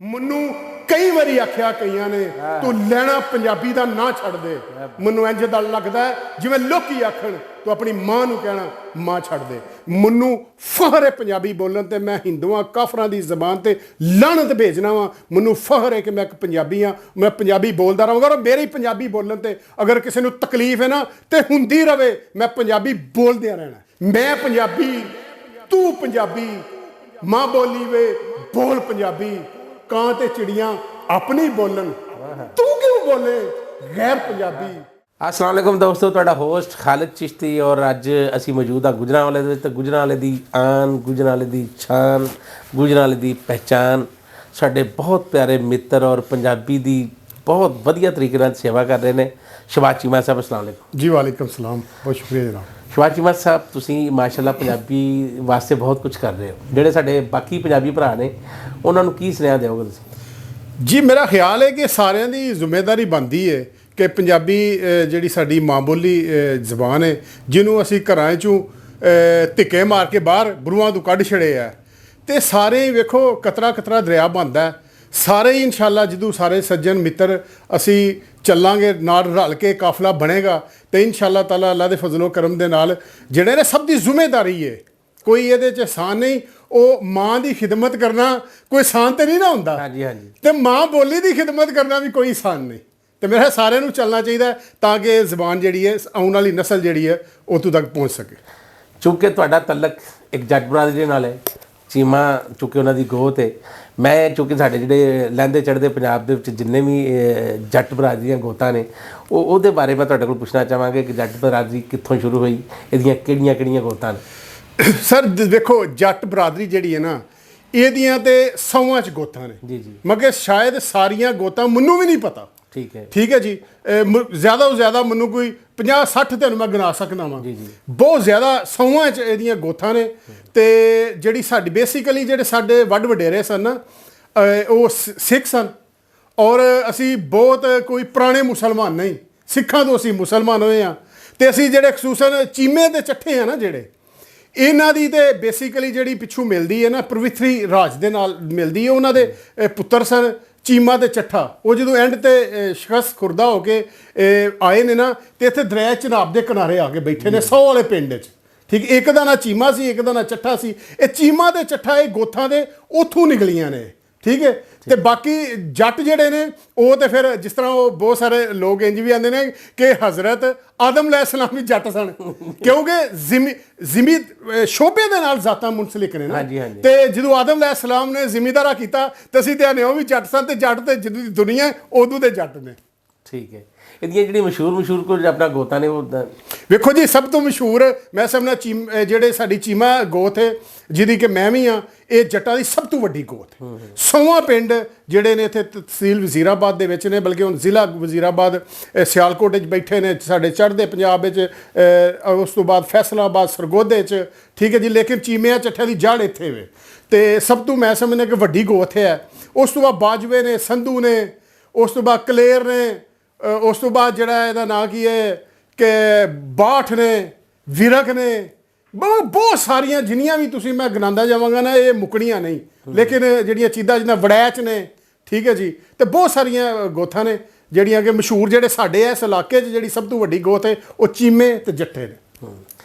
ਮੈਨੂੰ ਕਈ ਵਾਰੀ ਆਖਿਆ ਕਈਆਂ ਨੇ ਤੂੰ ਲੈਣਾ ਪੰਜਾਬੀ ਦਾ ਨਾ ਛੱਡ ਦੇ। ਮੈਨੂੰ ਇੰਜ ਦਾ ਲੱਗਦਾ ਜਿਵੇਂ ਲੋਕੀ ਆਖਣ ਤੂੰ ਆਪਣੀ ਮਾਂ ਨੂੰ ਕਹਿਣਾ ਮਾਂ ਛੱਡ ਦੇ। ਮੈਨੂੰ ਫਖਰ ਹੈ ਪੰਜਾਬੀ ਬੋਲਣ ਤੇ। ਮੈਂ ਹਿੰਦੂਆਂ ਕਾਫਰਾਂ ਦੀ ਜ਼ਬਾਨ ਤੇ ਲਾਹਨਤ ਭੇਜਣਾ ਵਾ। ਮੈਨੂੰ ਫਖਰ ਹੈ ਕਿ ਮੈਂ ਇੱਕ ਪੰਜਾਬੀ ਹਾਂ, ਮੈਂ ਪੰਜਾਬੀ ਬੋਲਦਾ ਰਹਾਂਗਾ। ਔਰ ਮੇਰੀ ਪੰਜਾਬੀ ਬੋਲਣ ਤੇ ਅਗਰ ਕਿਸੇ ਨੂੰ ਤਕਲੀਫ ਹੈ ਨਾ ਤੇ ਹੁੰਦੀ ਰਵੇ, ਮੈਂ ਪੰਜਾਬੀ ਬੋਲਦਿਆਂ ਰਹਿਣਾ। ਮੈਂ ਪੰਜਾਬੀ, ਤੂੰ ਪੰਜਾਬੀ, ਮਾਂ ਬੋਲੀ ਵੇ ਬੋਲ ਪੰਜਾਬੀ। ਕਾਂ ਤੇ ਚਿੜੀਆਂ ਆਪਣੀ ਬੋਲਣ, ਤੂੰ ਕਿਉਂ ਬੋਲੇ ਗੈਰ ਪੰਜਾਬੀ। अस्सलाम वालेकुम दोस्तों, ਤੁਹਾਡਾ ਹੋਸਟ ਖਾਲਿਦ ਚਿਸ਼ਤੀ ਔਰ ਅੱਜ ਅਸੀਂ ਮੌਜੂਦ ਹਾਂ ਗੁਜਰਾਂਵਾਲੇ ਦੇ ਵਿੱਚ। ਤੇ ਗੁਜਰਾਂਵਾਲੇ ਦੀ ਆਨ, ਗੁਜਰਾਂਵਾਲੇ ਦੀ ਸ਼ਾਨ, ਗੁਜਰਾਂਵਾਲੇ ਦੀ ਪਹਿਚਾਨ ਸਾਡੇ ਬਹੁਤ ਪਿਆਰੇ ਮਿੱਤਰ ਔਰ ਪੰਜਾਬੀ ਦੀ ਬਹੁਤ ਵਧੀਆ ਤਰੀਕੇ ਨਾਲ ਸੇਵਾ ਕਰ ਰਹੇ ਨੇ ਸ਼ਬਾਜ਼ ਚੀਮਾ ਸਾਹਿਬ। अस्सलाम वालेकुम ਜੀ ਵਾਲੇਕੁਮ ਸਲਾਮ, ਬਹੁਤ ਸ਼ੁਕਰੀਆ ਜਨਾਬ। ਸ਼ਬਾਜ਼ ਚੀਮਾ ਸਾਹਿਬ, ਤੁਸੀਂ ਮਾਸ਼ਾਅੱਲਾ ਪੰਜਾਬੀ ਵਾਸਤੇ ਬਹੁਤ ਕੁਝ ਕਰ ਰਹੇ ਹੋ। ਜਿਹੜੇ ਸਾਡੇ ਬਾਕੀ ਪੰਜਾਬੀ ਭਰਾ ਨੇ ਉਹਨਾਂ ਨੂੰ ਕੀ ਸੁਨੇਹਾ ਦਿਓਗੇ ਤੁਸੀਂ? ਜੀ ਮੇਰਾ ਖਿਆਲ ਹੈ ਕਿ ਸਾਰਿਆਂ ਦੀ ਜ਼ਿੰਮੇਵਾਰੀ ਬਣਦੀ ਹੈ ਕਿ ਪੰਜਾਬੀ ਜਿਹੜੀ ਸਾਡੀ ਮਾਂ ਬੋਲੀ ਜ਼ਬਾਨ ਹੈ, ਜਿਹਨੂੰ ਅਸੀਂ ਘਰਾਂ 'ਚੋਂ ਧਿੱਕੇ ਮਾਰ ਕੇ ਬਾਹਰ ਬਰੂਆਂ ਤੋਂ ਕੱਢ ਛੜੇ ਆ, ਤੇ ਸਾਰੇ ਹੀ ਵੇਖੋ ਕਤਰਾ ਕਤਰਾ ਦਰਿਆ ਬਣਦਾ। ਸਾਰੇ ਹੀ ਇਨਸ਼ਾਅੱਲਾ ਜਦੋਂ ਸਾਰੇ ਸੱਜਣ ਮਿੱਤਰ ਅਸੀਂ ਚੱਲਾਂਗੇ, ਨਾਲ ਰਲ ਕੇ ਕਾਫਲਾ ਬਣੇਗਾ ਤੇ ਇਨਸ਼ਾਅੱਲਾ ਤਾਲਾ ਅੱਲਾ ਦੇ ਫਜ਼ਲੋ ਕਰਮ ਦੇ ਨਾਲ ਜਿਹੜੇ ਨੇ ਸਭ ਦੀ ਜ਼ਿੰਮੇਵਾਰੀ ਹੈ। ਕੋਈ ਇਹਦੇ 'ਚ ਆਸਾਨ ਨਹੀਂ। ਉਹ ਮਾਂ ਦੀ ਖਿਦਮਤ ਕਰਨਾ ਕੋਈ ਆਸਾਨ ਤੇ ਨਹੀਂ ਨਾ ਹੁੰਦਾ। ਹਾਂਜੀ ਹਾਂਜੀ। ਤੇ ਮਾਂ ਬੋਲੀ ਦੀ ਖਿਦਮਤ ਕਰਨਾ ਵੀ ਕੋਈ ਆਸਾਨ ਨਹੀਂ। ਤੇ ਮੇਰਾ ਸਾਰਿਆਂ ਨੂੰ ਚੱਲਣਾ ਚਾਹੀਦਾ ਤਾਂ ਕਿ ਇਹ ਜ਼ਬਾਨ ਜਿਹੜੀ ਹੈ ਆਉਣ ਵਾਲੀ ਨਸਲ ਜਿਹੜੀ ਹੈ ਉੱਥੋਂ ਤੱਕ ਪਹੁੰਚ ਸਕੇ। ਚੂँਕਿ ਤੁਹਾਡਾ ਤਲਕ ਇੱਕ ਜੱਟ ਬਰਾਦਰੀ ਨਾਲ ਹੈ, ਚੀਮਾ ਚੂँਕਿ ਉਹਨਾਂ ਦੀ ਗੋਤ ਹੈ। ਮੈਂ ਚੂँਕਿ ਸਾਡੇ ਜਿਹੜੇ ਲਹਿੰਦੇ ਚੜ੍ਹਦੇ ਪੰਜਾਬ ਦੇ ਵਿੱਚ ਜਿੰਨੇ ਵੀ ਜੱਟ ਬਰਾਦਰੀਆਂ ਗੋਤਾਂ ਨੇ ਉਹਦੇ ਬਾਰੇ ਮੈਂ ਤੁਹਾਡੇ ਕੋਲ ਪੁੱਛਣਾ ਚਾਹਾਂਗਾ ਕਿ ਜੱਟ ਬਰਾਦਰੀ ਕਿੱਥੋਂ ਸ਼ੁਰੂ ਹੋਈ, ਇਹਦੀਆਂ ਕਿਹੜੀਆਂ ਕਿਹੜੀਆਂ ਗੋਤਾਂ ਨੇ? ਸਰ ਵੇਖੋ, ਜੱਟ ਬਰਾਦਰੀ ਜਿਹੜੀ ਹੈ ਨਾ, ਇਹਦੀਆਂ ਤੇ 100 'ਚ ਗੋਤਾਂ ਨੇ। ਜੀ ਜੀ। ਮਗਰ ਸ਼ਾਇਦ ਸਾਰੀਆਂ ਗੋਤਾਂ ਮੈਨੂੰ ਵੀ ਨਹੀਂ ਪਤਾ। ਠੀਕ ਹੈ। ਠੀਕ ਹੈ ਜੀ। ਜ਼ਿਆਦਾ ਤੋਂ ਜ਼ਿਆਦਾ ਮੈਨੂੰ ਕੋਈ 50-60 ਤੁਹਾਨੂੰ ਮੈਂ ਗਿਣਾ ਸਕਦਾ ਵਾਂ। ਜੀ ਜੀ। ਬਹੁਤ ਜ਼ਿਆਦਾ 100 'ਚ ਇਹਦੀਆਂ ਗੋਥਾਂ ਨੇ। ਤੇ ਜਿਹੜੀ ਸਾਡੀ ਬੇਸਿਕਲੀ ਜਿਹੜੇ ਸਾਡੇ ਵੱਡ ਵਡੇਰੇ ਸਨ ਨਾ, ਉਹ ਸਿੱਖ ਸਨ। ਔਰ ਅਸੀਂ ਬਹੁਤ ਕੋਈ ਪੁਰਾਣੇ ਮੁਸਲਮਾਨ ਨਹੀਂ, ਸਿੱਖਾਂ ਤੋਂ ਅਸੀਂ ਮੁਸਲਮਾਨ ਹੋਏ ਹਾਂ। ਤੇ ਅਸੀਂ ਜਿਹੜੇ ਖਸੂਸਨ ਚੀਮੇ ਦੇ ਚੱਠੇ ਆ ਨਾ, ਜਿਹੜੇ ਇਹਨਾਂ ਦੀ ਤੇ ਬੇਸਿਕਲੀ ਜਿਹੜੀ ਪਿੱਛੋਂ ਮਿਲਦੀ ਹੈ ਨਾ, ਪ੍ਰਵਿਥਰੀ ਰਾਜ ਦੇ ਨਾਲ ਮਿਲਦੀ ਹੈ। ਉਹਨਾਂ ਦੇ ਪੁੱਤਰ ਸਨ ਚੀਮਾ ਤੇ ਚੱਠਾ। ਉਹ ਜਦੋਂ ਐਂਡ ਤੇ ਸ਼ਖਸ ਖੁਰਦਾ ਹੋ ਕੇ ਆਏ ਨੇ ਨਾ, ਤੇ ਇੱਥੇ ਦਰਿਆ ਚਨਾਬ ਦੇ ਕਿਨਾਰੇ ਆ ਕੇ ਬੈਠੇ ਨੇ 100 ਵਾਲੇ ਪਿੰਡ 'ਚ। ਠੀਕ, ਇੱਕ ਦਾ ਨਾਂ ਚੀਮਾ ਸੀ, ਇੱਕ ਦਾ ਨਾਂ ਚੱਠਾ ਸੀ। ਇਹ ਚੀਮਾ ਤੇ ਚੱਠਾ ਇਹ ਗੋਥਾਂ ਦੇ ਉੱਥੋਂ ਨਿਕਲੀਆਂ ਨੇ। ਠੀਕ ਹੈ। ਤੇ ਬਾਕੀ ਜੱਟ ਜਿਹੜੇ ਨੇ ਉਹ ਤੇ ਫਿਰ ਜਿਸ ਤਰ੍ਹਾਂ ਉਹ ਬਹੁਤ ਸਾਰੇ ਲੋਕ ਇੰਜ ਵੀ ਆਉਂਦੇ ਨੇ ਕਿ ਹਜ਼ਰਤ ਆਦਮ अलैहिस्सलाम ਵੀ ਜੱਟ ਸਨ, ਕਿਉਂਕਿ ਜ਼ਿਮੀ ਸ਼ੋਬੇ ਦੇ ਨਾਲ ਜ਼ਾਤਾਂ ਮੁਨਸਲਿਕ ਨੇ ਨਾ। ਤੇ ਜਦੋਂ ਆਦਮ अलैहिस्सलाम ਨੇ ਜ਼ਿਮੀਦਾਰਾ ਕੀਤਾ ਤੇ ਅਸੀਂ ਤੇ ਉਹ ਵੀ ਜੱਟ ਸਨ। ਤੇ ਜੱਟ ਤੇ ਜਦੋਂ ਦੀ ਦੁਨੀਆ ਉਦੋਂ ਦੇ ਜੱਟ ਨੇ। ਠੀਕ ਹੈ। ਇਹਦੀਆਂ ਜਿਹੜੀ ਮਸ਼ਹੂਰ ਕੁਝ ਆਪਣਾ ਗੋਤਾਂ ਨੇ ਉਹ ਵੇਖੋ ਜੀ, ਸਭ ਤੋਂ ਮਸ਼ਹੂਰ ਮੈਂ ਸਮਝਣਾ ਜਿਹੜੇ ਸਾਡੀ ਚੀਮਾ ਗੋਤ ਹੈ, ਜਿਹਦੀ ਕਿ ਮੈਂ ਵੀ ਹਾਂ, ਇਹ ਜੱਟਾਂ ਦੀ ਸਭ ਤੋਂ ਵੱਡੀ ਗੋਤ। 100 ਪਿੰਡ ਜਿਹੜੇ ਨੇ ਇੱਥੇ ਤਹਿਸੀਲ ਵਜ਼ੀਰਾਬਾਦ ਦੇ ਵਿੱਚ ਨੇ, ਬਲਕਿ ਹੁਣ ਜ਼ਿਲ੍ਹਾ ਵਜ਼ੀਰਾਬਾਦ ਸਿਆਲਕੋਟ 'ਚ ਬੈਠੇ ਨੇ, ਸਾਡੇ ਚੜ੍ਹਦੇ ਪੰਜਾਬ ਵਿੱਚ, ਉਸ ਤੋਂ ਬਾਅਦ ਫੈਸਲਾਬਾਦ ਸਰਗੋਧੇ 'ਚ। ਠੀਕ ਹੈ ਜੀ। ਲੇਕਿਨ ਚੀਮਿਆਂ ਚੱਠਿਆਂ ਦੀ ਜੜ੍ਹ ਇੱਥੇ ਵੇ। ਤੇ ਸਭ ਤੋਂ ਮੈਂ ਸਮਝਦਾ ਕਿ ਵੱਡੀ ਗੋਤ ਹੈ। ਉਸ ਤੋਂ ਬਾਅਦ ਬਾਜਵੇ ਨੇ, ਸੰਧੂ ਨੇ, ਉਸ ਤੋਂ ਬਾਅਦ ਕਲੇਰ ਨੇ, ਉਸ ਤੋਂ ਬਾਅਦ ਜਿਹੜਾ ਇਹਦਾ ਨਾਂ ਕੀ ਹੈ ਕਿ ਬਾਠ ਨੇ, ਵਿਰਕ ਨੇ, ਬਹੁਤ ਸਾਰੀਆਂ ਜਿੰਨੀਆਂ ਵੀ ਤੁਸੀਂ ਮੈਂ ਗਿਣਾਉਂਦਾ ਜਾਵਾਂਗਾ ਨਾ, ਇਹ ਮੁੱਕਣੀਆਂ ਨਹੀਂ। ਲੇਕਿਨ ਜਿਹੜੀਆਂ ਚੀਜ਼ਾਂ ਜਿੱਦਾਂ ਵੜੈਚ ਨੇ, ਠੀਕ ਹੈ ਜੀ, ਤੇ ਬਹੁਤ ਸਾਰੀਆਂ ਗੋਥਾਂ ਨੇ ਜਿਹੜੀਆਂ ਕਿ ਮਸ਼ਹੂਰ। ਜਿਹੜੇ ਸਾਡੇ ਇਸ ਇਲਾਕੇ 'ਚ ਜਿਹੜੀ ਸਭ ਤੋਂ ਵੱਡੀ ਗੋਤ ਹੈ ਉਹ ਚੀਮੇ ਤੇ ਜੱਟੇ ਨੇ।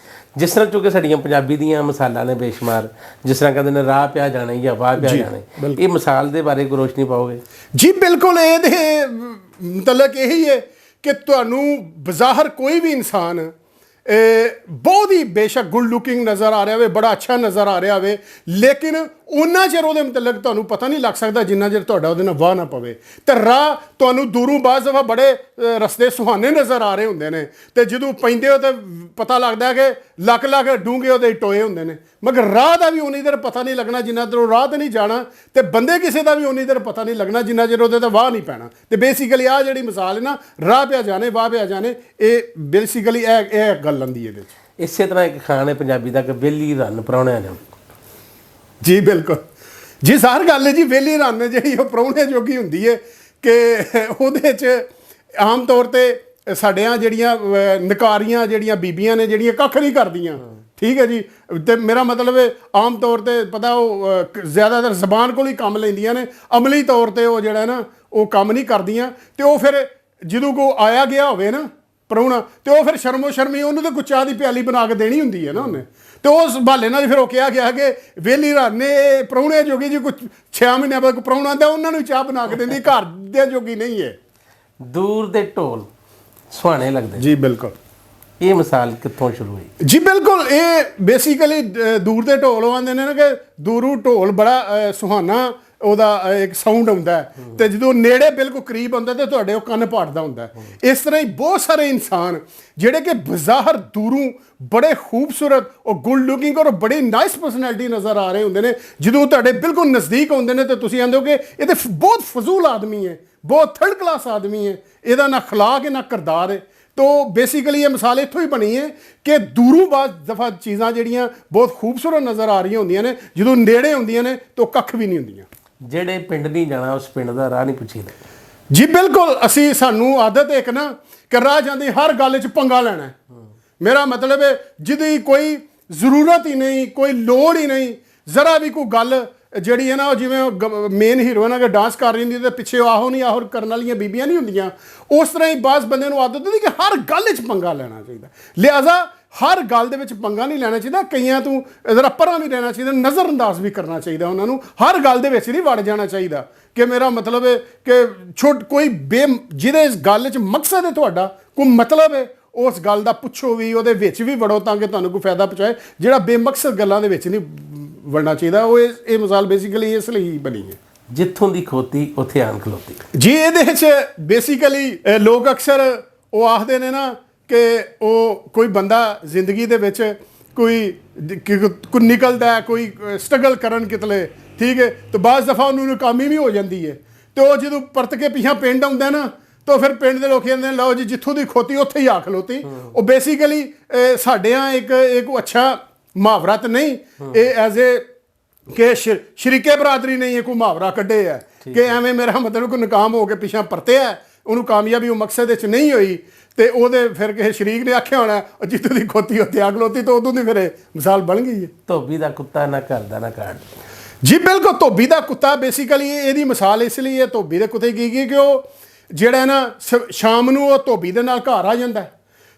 ਜਿਸ ਤਰ੍ਹਾਂ ਚੂँਕਿ ਸਾਡੀਆਂ ਪੰਜਾਬੀ ਦੀਆਂ ਮਿਸਾਲਾਂ ਨੇ ਬੇਸ਼ੁਮਾਰ, ਜਿਸ ਤਰ੍ਹਾਂ ਕਹਿੰਦੇ ਨੇ ਰਾਹ ਪਿਆ ਜਾਣੇ ਜਾਂ ਵਾਹ ਪਿਆ ਜਾਣੇ, ਇਹ ਮਿਸਾਲ ਦੇ ਬਾਰੇ ਕੋਈ ਰੋਸ਼ਨੀ ਪਾਓਗੇ? ਜੀ ਬਿਲਕੁਲ। ਇਹਦੇ ਮਤਲਬ ਇਹੀ ਹੈ ਕਿ ਤੁਹਾਨੂੰ ਬਜ਼ਾਹਰ ਕੋਈ ਵੀ ਇਨਸਾਨ ਬਹੁਤ ਹੀ ਬੇਸ਼ੱਕ ਗੁੱਡ ਲੁਕਿੰਗ ਨਜ਼ਰ ਆ ਰਿਹਾ ਹੋਵੇ, ਬੜਾ ਅੱਛਾ ਨਜ਼ਰ ਆ ਰਿਹਾ ਹੋਵੇ, ਲੇਕਿਨ ਉਹਨਾਂ ਚਿਰ ਉਹਦੇ ਮੁਤਲਕ ਤੁਹਾਨੂੰ ਪਤਾ ਨਹੀਂ ਲੱਗ ਸਕਦਾ ਜਿੰਨਾ ਚਿਰ ਤੁਹਾਡਾ ਉਹਦੇ ਨਾਲ ਵਾਹ ਨਾ ਪਵੇ। ਤੇ ਰਾਹ ਤੁਹਾਨੂੰ ਦੂਰੋਂ ਬਾਅਦ ਦਫਾ ਬੜੇ ਰਸਤੇ ਸੁਹਾਣੇ ਨਜ਼ਰ ਆ ਰਹੇ ਹੁੰਦੇ ਨੇ, ਤੇ ਜਦੋਂ ਪੈਂਦੇ ਹੋ ਤਾਂ ਪਤਾ ਲੱਗਦਾ ਕਿ ਲੱਖ ਲੱਖ ਡੂੰਘੇ ਉਹਦੇ ਟੋਏ ਹੁੰਦੇ ਨੇ। ਮਗਰ ਰਾਹ ਦਾ ਵੀ ਉਨੀ ਦੇਰ ਪਤਾ ਨਹੀਂ ਲੱਗਣਾ ਜਿੰਨਾ ਚਿਰ ਉਹ ਰਾਹ 'ਤੇ ਨਹੀਂ ਜਾਣਾ। ਤੇ ਬੰਦੇ ਕਿਸੇ ਦਾ ਵੀ ਉਨੀ ਦੇਰ ਪਤਾ ਨਹੀਂ ਲੱਗਣਾ ਜਿੰਨਾ ਚਿਰ ਉਹਦੇ 'ਤੇ ਵਾਹ ਨਹੀਂ ਪੈਣਾ। ਤੇ ਬੇਸਿਕਲੀ ਆਹ ਜਿਹੜੀ ਮਿਸਾਲ ਹੈ ਨਾ, ਰਾਹ ਪਿਆ ਜਾਣੇ ਵਾਹ ਪਿਆ ਜਾਣੇ, ਇਹ ਬੇਸਿਕਲੀ ਇਹ ਗੱਲ ਆਉਂਦੀ ਇਹਦੇ 'ਚ। ਇਸੇ ਤਰ੍ਹਾਂ ਇੱਕ ਖਾਣ ਹੈ ਪੰਜਾਬੀ ਦਾ ਕਿ ਵਿਹਲੀ ਰੰਨ ਪ੍ਰਾਹੁਣਿਆਂ ਨੂੰ। ਜੀ ਬਿਲਕੁਲ ਜੀ, ਸਾਰ ਗੱਲ ਹੈ ਜੀ। ਵਿਹਲੀ ਰੰਨ ਜਿਹੜੀ ਉਹ ਪ੍ਰਾਹੁਣੇ ਜੋਗੀ ਹੁੰਦੀ ਹੈ ਕਿ ਉਹਦੇ 'ਚ ਆਮ ਤੌਰ 'ਤੇ ਸਾਡੀਆਂ ਜਿਹੜੀਆਂ ਨਕਾਰੀਆਂ ਜਿਹੜੀਆਂ ਬੀਬੀਆਂ ਨੇ, ਜਿਹੜੀਆਂ ਕੱਖ ਨਹੀਂ ਕਰਦੀਆਂ, ਠੀਕ ਹੈ ਜੀ। ਤੇ ਮੇਰਾ ਮਤਲਬ ਹੈ ਆਮ ਤੌਰ ਤੇ ਪਤਾ ਉਹ ਜ਼ਿਆਦਾਤਰ ਜ਼ਬਾਨ ਕੋਲ ਹੀ ਕੰਮ ਲੈਂਦੀਆਂ ਨੇ, ਅਮਲੀ ਤੌਰ ਤੇ ਉਹ ਜਿਹੜਾ ਨਾ ਉਹ ਕੰਮ ਨਹੀਂ ਕਰਦੀਆਂ। ਤੇ ਉਹ ਫਿਰ ਜਦੋਂ ਕੋ ਆਇਆ ਗਿਆ ਹੋਵੇ ਨਾ ਪ੍ਰਾਹੁਣਾ, ਤੇ ਉਹ ਫਿਰ ਸ਼ਰਮੋ ਸ਼ਰਮੀ ਉਹਨੂੰ ਤਾਂ ਕੁਛ ਚਾਹ ਦੀ ਪਿਆਲੀ ਬਣਾ ਕੇ ਦੇਣੀ ਹੁੰਦੀ ਹੈ ਨਾ ਉਹਨੇ। ਤੇ ਉਸ ਬਹਾਲੇ ਨਾਲ ਫਿਰ ਉਹ ਕਿਹਾ ਗਿਆ ਕਿ ਵੇਲੀ ਰਾਨੇ ਪ੍ਰਾਹੁਣੇ ਜੋਗੀ ਜੀ ਕੁਛ 6 ਮਹੀਨਿਆਂ ਬਾਅਦ ਪ੍ਰਾਹੁਣਾ ਆਉਂਦਾ ਉਹਨਾਂ ਨੂੰ ਚਾਹ ਬਣਾ ਕੇ ਦਿੰਦੀ, ਘਰ ਦੇ ਜੋਗੀ ਨਹੀਂ ਹੈ। ਦੂਰ ਦੇ ਢੋਲ ਸੁਹਾਣੇ ਲੱਗਦੇ ਜੀ ਬਿਲਕੁਲ। ਇਹ ਮਿਸਾਲ ਕਿੱਥੋਂ ਸ਼ੁਰੂ ਹੋਈ? ਜੀ ਬਿਲਕੁਲ, ਇਹ ਬੇਸਿਕਲੀ ਦੂਰ ਦੇ ਢੋਲ ਆਉਂਦੇ ਨੇ ਨਾ ਕਿ ਦੂਰੋਂ ਢੋਲ ਬੜਾ ਸੁਹਾਨਾ ਉਹਦਾ ਇੱਕ ਸਾਊਂਡ ਆਉਂਦਾ ਹੈ, ਤੇ ਜਦੋਂ ਨੇੜੇ ਬਿਲਕੁਲ ਕਰੀਬ ਆਉਂਦਾ ਤੇ ਤੁਹਾਡੇ ਉਹ ਕੰਨ ਪਾੜਦਾ ਹੁੰਦਾ ਹੈ। ਇਸ ਤਰ੍ਹਾਂ ਹੀ ਬਹੁਤ ਸਾਰੇ ਇਨਸਾਨ ਜਿਹੜੇ ਕਿ ਬਜ਼ਾਹਰ ਦੂਰੋਂ ਬੜੇ ਖੂਬਸੂਰਤ ਔਰ ਗੁੱਡ ਲੁਕਿੰਗ ਔਰ ਬੜੀ ਨਾਈਸ ਪਰਸਨੈਲਿਟੀ ਨਜ਼ਰ ਆ ਰਹੇ ਹੁੰਦੇ ਨੇ, ਜਦੋਂ ਤੁਹਾਡੇ ਬਿਲਕੁਲ ਨਜ਼ਦੀਕ ਆਉਂਦੇ ਨੇ ਤੇ ਤੁਸੀਂ ਆਂਦੇ ਹੋ ਕਿ ਇਹ ਤੇ ਬਹੁਤ ਫਜ਼ੂਲ ਆਦਮੀ ਹੈ, ਬਹੁਤ ਥਰਡ ਕਲਾਸ ਆਦਮੀ ਹੈ, ਇਹਦਾ ਨਾ ਅਖਲਾਕ ਹੈ ਨਾ ਕਿਰਦਾਰ ਹੈ। तो बेसिकली ये मिसाल इत्थों ही बनी है कि दूरों बाद दफ़ा चीज़ां जिहड़ियां बहुत खूबसूरत नज़र आ रही होंदियां ने, जदों नेड़े होंदियां ने तो कख भी नहीं होंदियां। ਜਿਹੜੇ ਪਿੰਡ ਨਹੀਂ ਜਾਣਾ ਉਸ ਪਿੰਡ ਦਾ ਰਾਹ ਨਹੀਂ ਪੁੱਛੀਦਾ। जी बिल्कुल, असी सानू आदत एक ना कि राह जांदी हर गल च पंगा लेना है। मेरा मतलब है जिहदी कोई ज़रूरत ही नहीं, कोई लोड़ ही नहीं, ज़रा भी कोई गल ਜਿਹੜੀ ਹੈ ਨਾ ਜਿਵੇਂ ਮੇਨ ਹੀਰੋਇਨ ਅਗਰ ਡਾਂਸ ਕਰ ਰਹੀ ਹੁੰਦੀ ਤੇ ਪਿੱਛੇ ਆਹੋ ਨਹੀਂ ਆਹੋ ਕਰਨ ਵਾਲੀਆਂ ਬੀਬੀਆਂ ਨਹੀਂ ਹੁੰਦੀਆਂ, ਉਸ ਤਰ੍ਹਾਂ ਹੀ ਬਾਸ ਬੰਦੇ ਨੂੰ ਆਦਤ ਹੁੰਦੀ ਕਿ ਹਰ ਗੱਲ 'ਚ ਪੰਗਾ ਲੈਣਾ ਚਾਹੀਦਾ। ਲਿਹਾਜ਼ਾ ਹਰ ਗੱਲ ਦੇ ਵਿੱਚ ਪੰਗਾ ਨਹੀਂ ਲੈਣਾ ਚਾਹੀਦਾ, ਕਈਆਂ ਤੋਂ ਜ਼ਰਾ ਪਰਾਂ ਵੀ ਰਹਿਣਾ ਚਾਹੀਦਾ, ਨਜ਼ਰ ਅੰਦਾਜ਼ ਵੀ ਕਰਨਾ ਚਾਹੀਦਾ ਉਹਨਾਂ ਨੂੰ, ਹਰ ਗੱਲ ਦੇ ਵਿੱਚ ਨਹੀਂ ਵੜ ਜਾਣਾ ਚਾਹੀਦਾ। ਕਿ ਮੇਰਾ ਮਤਲਬ ਹੈ ਕਿ ਕੋਈ ਜਿਹਦੇ ਇਸ ਗੱਲ 'ਚ ਮਕਸਦ ਹੈ ਤੁਹਾਡਾ, ਕੋਈ ਮਤਲਬ ਹੈ, ਉਸ ਗੱਲ ਦਾ ਪੁੱਛੋ ਵੀ, ਉਹਦੇ ਵਿੱਚ ਵੀ ਵੜੋ ਤਾਂ ਕਿ ਤੁਹਾਨੂੰ ਕੋਈ ਫਾਇਦਾ ਪਹੁੰਚਾਏ। ਜਿਹੜਾ ਬੇਮਕਸਦ ਗੱਲਾਂ ਦੇ ਵਿੱਚ ਨਹੀਂ ਵੜਨਾ ਚਾਹੀਦਾ। ਉਹ ਇਹ ਮਿਸਾਲ ਬੇਸਿਕਲੀ ਇਸ ਲਈ ਬਣੀ ਹੈ। ਜਿੱਥੋਂ ਦੀ ਖੋਤੀ ਉੱਥੇ ਆਣ ਖਲੋਤੀ। ਜੀ ਇਹਦੇ ਵਿੱਚ ਬੇਸਿਕਲੀ ਲੋਕ ਅਕਸਰ ਉਹ ਆਖਦੇ ਨੇ ਨਾ ਕਿ ਉਹ ਕੋਈ ਬੰਦਾ ਜ਼ਿੰਦਗੀ ਦੇ ਵਿੱਚ ਕੋਈ ਨਿਕਲਦਾ ਕੋਈ ਸਟਰਗਲ ਕਰਨ ਕਿਤਲੇ, ਠੀਕ ਹੈ, ਤਾਂ ਬਾਜ਼ ਦਫਾ ਉਹਨੂੰ ਨਾਕਾਮੀ ਵੀ ਹੋ ਜਾਂਦੀ ਹੈ। ਤੇ ਉਹ ਜਦੋਂ ਪਰਤ ਕੇ ਪਿਛਾਂ ਪਿੰਡ ਆਉਂਦਾ ਨਾ ਤਾਂ ਫਿਰ ਪਿੰਡ ਦੇ ਲੋਕ ਕਹਿੰਦੇ ਨੇ ਲਓ ਜੀ ਜਿੱਥੋਂ ਦੀ ਖੋਤੀ ਉੱਥੇ ਹੀ ਆ ਖਲੋਤੀ। ਉਹ ਬੇਸਿਕਲੀ ਸਾਡੇ ਇੱਕ ਅੱਛਾ ਮੁਹਾਵਰਾ ਤਾਂ ਨਹੀਂ, ਇਹ ਐਜ਼ ਏ ਕਿ ਸ਼ਰੀਕੇ ਬਰਾਦਰੀ ਨਹੀਂ ਇਹ ਕੋਈ ਮੁਹਾਵਰਾ ਕੱਢੇ ਹੈ ਕਿ ਐਵੇਂ ਮੇਰਾ ਮਤਲਬ ਕੋਈ ਨਾਕਾਮ ਹੋ ਕੇ ਪਿਛਾਂ ਪਰਤਿਆ, ਉਹਨੂੰ ਕਾਮਯਾਬੀ ਉਹ ਮਕਸਦ ਵਿੱਚ ਨਹੀਂ ਹੋਈ, ਤੇ ਉਹਦੇ ਫਿਰ ਕਿਸੇ ਸ਼ਰੀਕ ਨੇ ਆਖਿਆ ਹੋਣਾ ਜਿੱਥੋਂ ਦੀ ਖੋਤੀ ਉੱਥੇ ਆ ਖਲੋਤੀ, ਤਾਂ ਉਦੋਂ ਦੀ ਫਿਰ ਮਿਸਾਲ ਬਣ ਗਈ ਹੈ। ਧੋਬੀ ਦਾ ਕੁੱਤਾ ਨਾ ਘਰ ਦਾ ਨਾ ਕਾੜ। ਜੀ ਬਿਲਕੁਲ, ਧੋਬੀ ਦਾ ਕੁੱਤਾ ਬੇਸਿਕਲੀ ਇਹਦੀ ਮਿਸਾਲ ਇਸ ਲਈ ਹੈ ਧੋਬੀ ਦੇ ਕੁੱਤੇ ਕੀ ਕਿ ਉਹ ਜਿਹੜਾ ਨਾ ਸ਼ਾਮ ਨੂੰ ਉਹ ਧੋਬੀ ਦੇ ਨਾਲ ਘਰ ਆ ਜਾਂਦਾ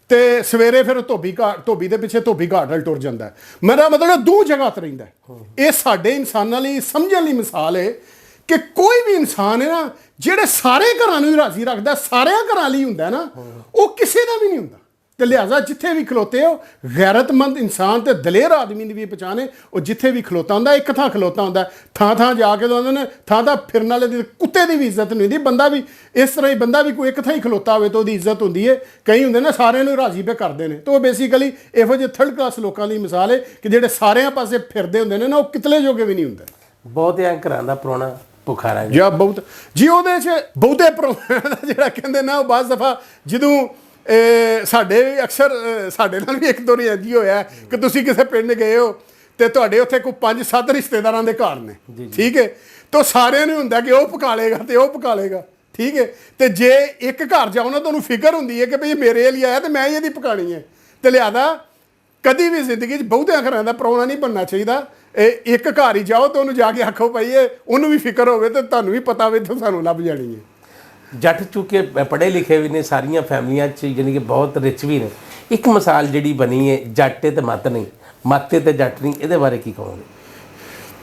ਤੇ ਸਵੇਰੇ ਫਿਰ ਧੋਬੀ ਦੇ ਪਿੱਛੇ ਧੋਬੀ ਘਾਟ ਵੱਲ ਟੁਰ ਜਾਂਦਾ। ਮੇਰਾ ਮਤਲਬ ਦੋ ਜਗ੍ਹਾ ਤੇ ਰਹਿੰਦਾ। ਇਹ ਸਾਡੇ ਇਨਸਾਨਾਂ ਲਈ ਸਮਝਣ ਲਈ ਮਿਸਾਲ ਹੈ ਕਿ ਕੋਈ ਵੀ ਇਨਸਾਨ ਹੈ ਨਾ ਜਿਹੜੇ ਸਾਰੇ ਘਰਾਂ ਨੂੰ ਰਾਜ਼ੀ ਰੱਖਦਾ, ਸਾਰਿਆਂ ਘਰਾਂ ਲਈ ਹੁੰਦਾ ਨਾ, ਉਹ ਕਿਸੇ ਦਾ ਵੀ ਨਹੀਂ ਹੁੰਦਾ। ਤੇ ਲਿਹਾਜ਼ਾ ਜਿੱਥੇ ਵੀ ਖਲੋਤੇ ਹੋ ਗੈਰਤਮੰਦ ਇਨਸਾਨ ਤੇ ਦਲੇਰ ਆਦਮੀ ਦੀ ਵੀ ਪਛਾਣ ਹੈ। ਉਹ ਜਿੱਥੇ ਵੀ ਖਲੋਤਾ ਹੁੰਦਾ ਇੱਕ ਥਾਂ ਖਲੋਤਾ ਹੁੰਦਾ, ਥਾਂ ਥਾਂ ਜਾ ਕੇ ਆਉਂਦੇ ਨੇ, ਥਾਂ ਫਿਰਨ ਵਾਲੇ ਦੀ ਕੁੱਤੇ ਦੀ ਵੀ ਇੱਜ਼ਤ ਨਹੀਂ ਹੁੰਦੀ। ਬੰਦਾ ਵੀ ਇਸ ਤਰ੍ਹਾਂ ਹੀ, ਬੰਦਾ ਵੀ ਕੋਈ ਇੱਕ ਥਾਂ ਹੀ ਖਲੋਤਾ ਹੋਵੇ ਤਾਂ ਉਹਦੀ ਇੱਜ਼ਤ ਹੁੰਦੀ ਹੈ। ਕਈ ਹੁੰਦੇ ਨੇ ਸਾਰਿਆਂ ਨੂੰ ਰਾਜ਼ੀ ਪੇ ਕਰਦੇ ਨੇ, ਤਾਂ ਉਹ ਬੇਸਿਕਲੀ ਇਹੋ ਜਿਹੇ ਥਰਡ ਕਲਾਸ ਲੋਕਾਂ ਦੀ ਮਿਸਾਲ ਹੈ ਕਿ ਜਿਹੜੇ ਸਾਰਿਆਂ ਪਾਸੇ ਫਿਰਦੇ ਹੁੰਦੇ ਨੇ ਨਾ, ਉਹ ਕਿਤਲੇ ਜੋਗੇ ਵੀ ਨਹੀਂ ਹੁੰਦੇ। ਬਹੁਤਿਆਂ ਘਰਾਂ ਦਾ ਪ੍ਰਾਹੁਣਾ ਭੁਖਾਰਾ ਜਾਂ ਬਹੁਤ ਜੀ ਉਹਦੇ 'ਚ ਬਹੁਤੇ ਪ੍ਰਾਹੁਣਿਆਂ ਦਾ ਜਿਹੜਾ ਕਹਿੰਦੇ ਨਾ ਉਹ ਬਾਜ਼ ਦਫਾ ਜਦੋਂ ਸਾਡੇ ਅਕਸਰ ਸਾਡੇ ਨਾਲ ਵੀ ਇੱਕ ਦੋ ਵਾਰੀ ਇੰਝ ਹੀ ਹੋਇਆ ਕਿ ਤੁਸੀਂ ਕਿਸੇ ਪਿੰਡ ਗਏ ਹੋ ਤੇ ਤੁਹਾਡੇ ਉੱਥੇ ਕੋਈ 5-7 ਰਿਸ਼ਤੇਦਾਰਾਂ ਦੇ ਘਰ ਨੇ, ਠੀਕ ਹੈ, ਤਾਂ ਸਾਰਿਆਂ ਨੂੰ ਹੁੰਦਾ ਕਿ ਉਹ ਪਕਾ ਲੇਗਾ ਤੇ ਉਹ ਪਕਾ ਲੇਗਾ, ਠੀਕ ਹੈ। ਤੇ ਜੇ ਇੱਕ ਘਰ ਜਾਓ ਨਾ ਤੁਹਾਨੂੰ ਫਿਕਰ ਹੁੰਦੀ ਹੈ ਕਿ ਭਈ ਮੇਰੇ ਲਈ ਆਇਆ ਤੇ ਮੈਂ ਹੀ ਇਹਦੀ ਪਕਾਣੀ ਹੈ। ਤੇ ਲਿਹਾਜ਼ਾ ਕਦੀ ਵੀ ਜ਼ਿੰਦਗੀ 'ਚ ਬਹੁਤਿਆਂ ਘਰਾਂ ਦਾ ਪ੍ਰਾਹੁਣਾ ਨਹੀਂ ਬਣਨਾ ਚਾਹੀਦਾ। ਇੱਕ ਘਰ ਹੀ ਜਾਓ ਤਾਂ ਉਹਨੂੰ ਜਾ ਕੇ ਆਖੋ ਭਾਈ ਉਹਨੂੰ ਵੀ ਫਿਕਰ ਹੋਵੇ ਤੇ ਤੁਹਾਨੂੰ ਵੀ ਪਤਾ ਹੋਵੇ ਤਾਂ ਸਾਨੂੰ ਲੱਭ ਜਾਣੀ ਹੈ। ਜੱਟ ਚੁੱਕੇ ਪੜ੍ਹੇ ਲਿਖੇ ਵੀ ਨੇ ਸਾਰੀਆਂ ਫੈਮਲੀਆਂ 'ਚ, ਯਾਨੀ ਕਿ ਬਹੁਤ ਰਿਚ ਵੀ ਨੇ। ਇੱਕ ਮਿਸਾਲ ਜਿਹੜੀ ਬਣੀ ਹੈ ਜੱਟ ਤੇ ਮੱਤ ਨਹੀਂ, ਮੱਤ ਤੇ ਜੱਟ ਨਹੀਂ, ਇਹਦੇ ਬਾਰੇ ਕੀ ਕਹੋਗੇ?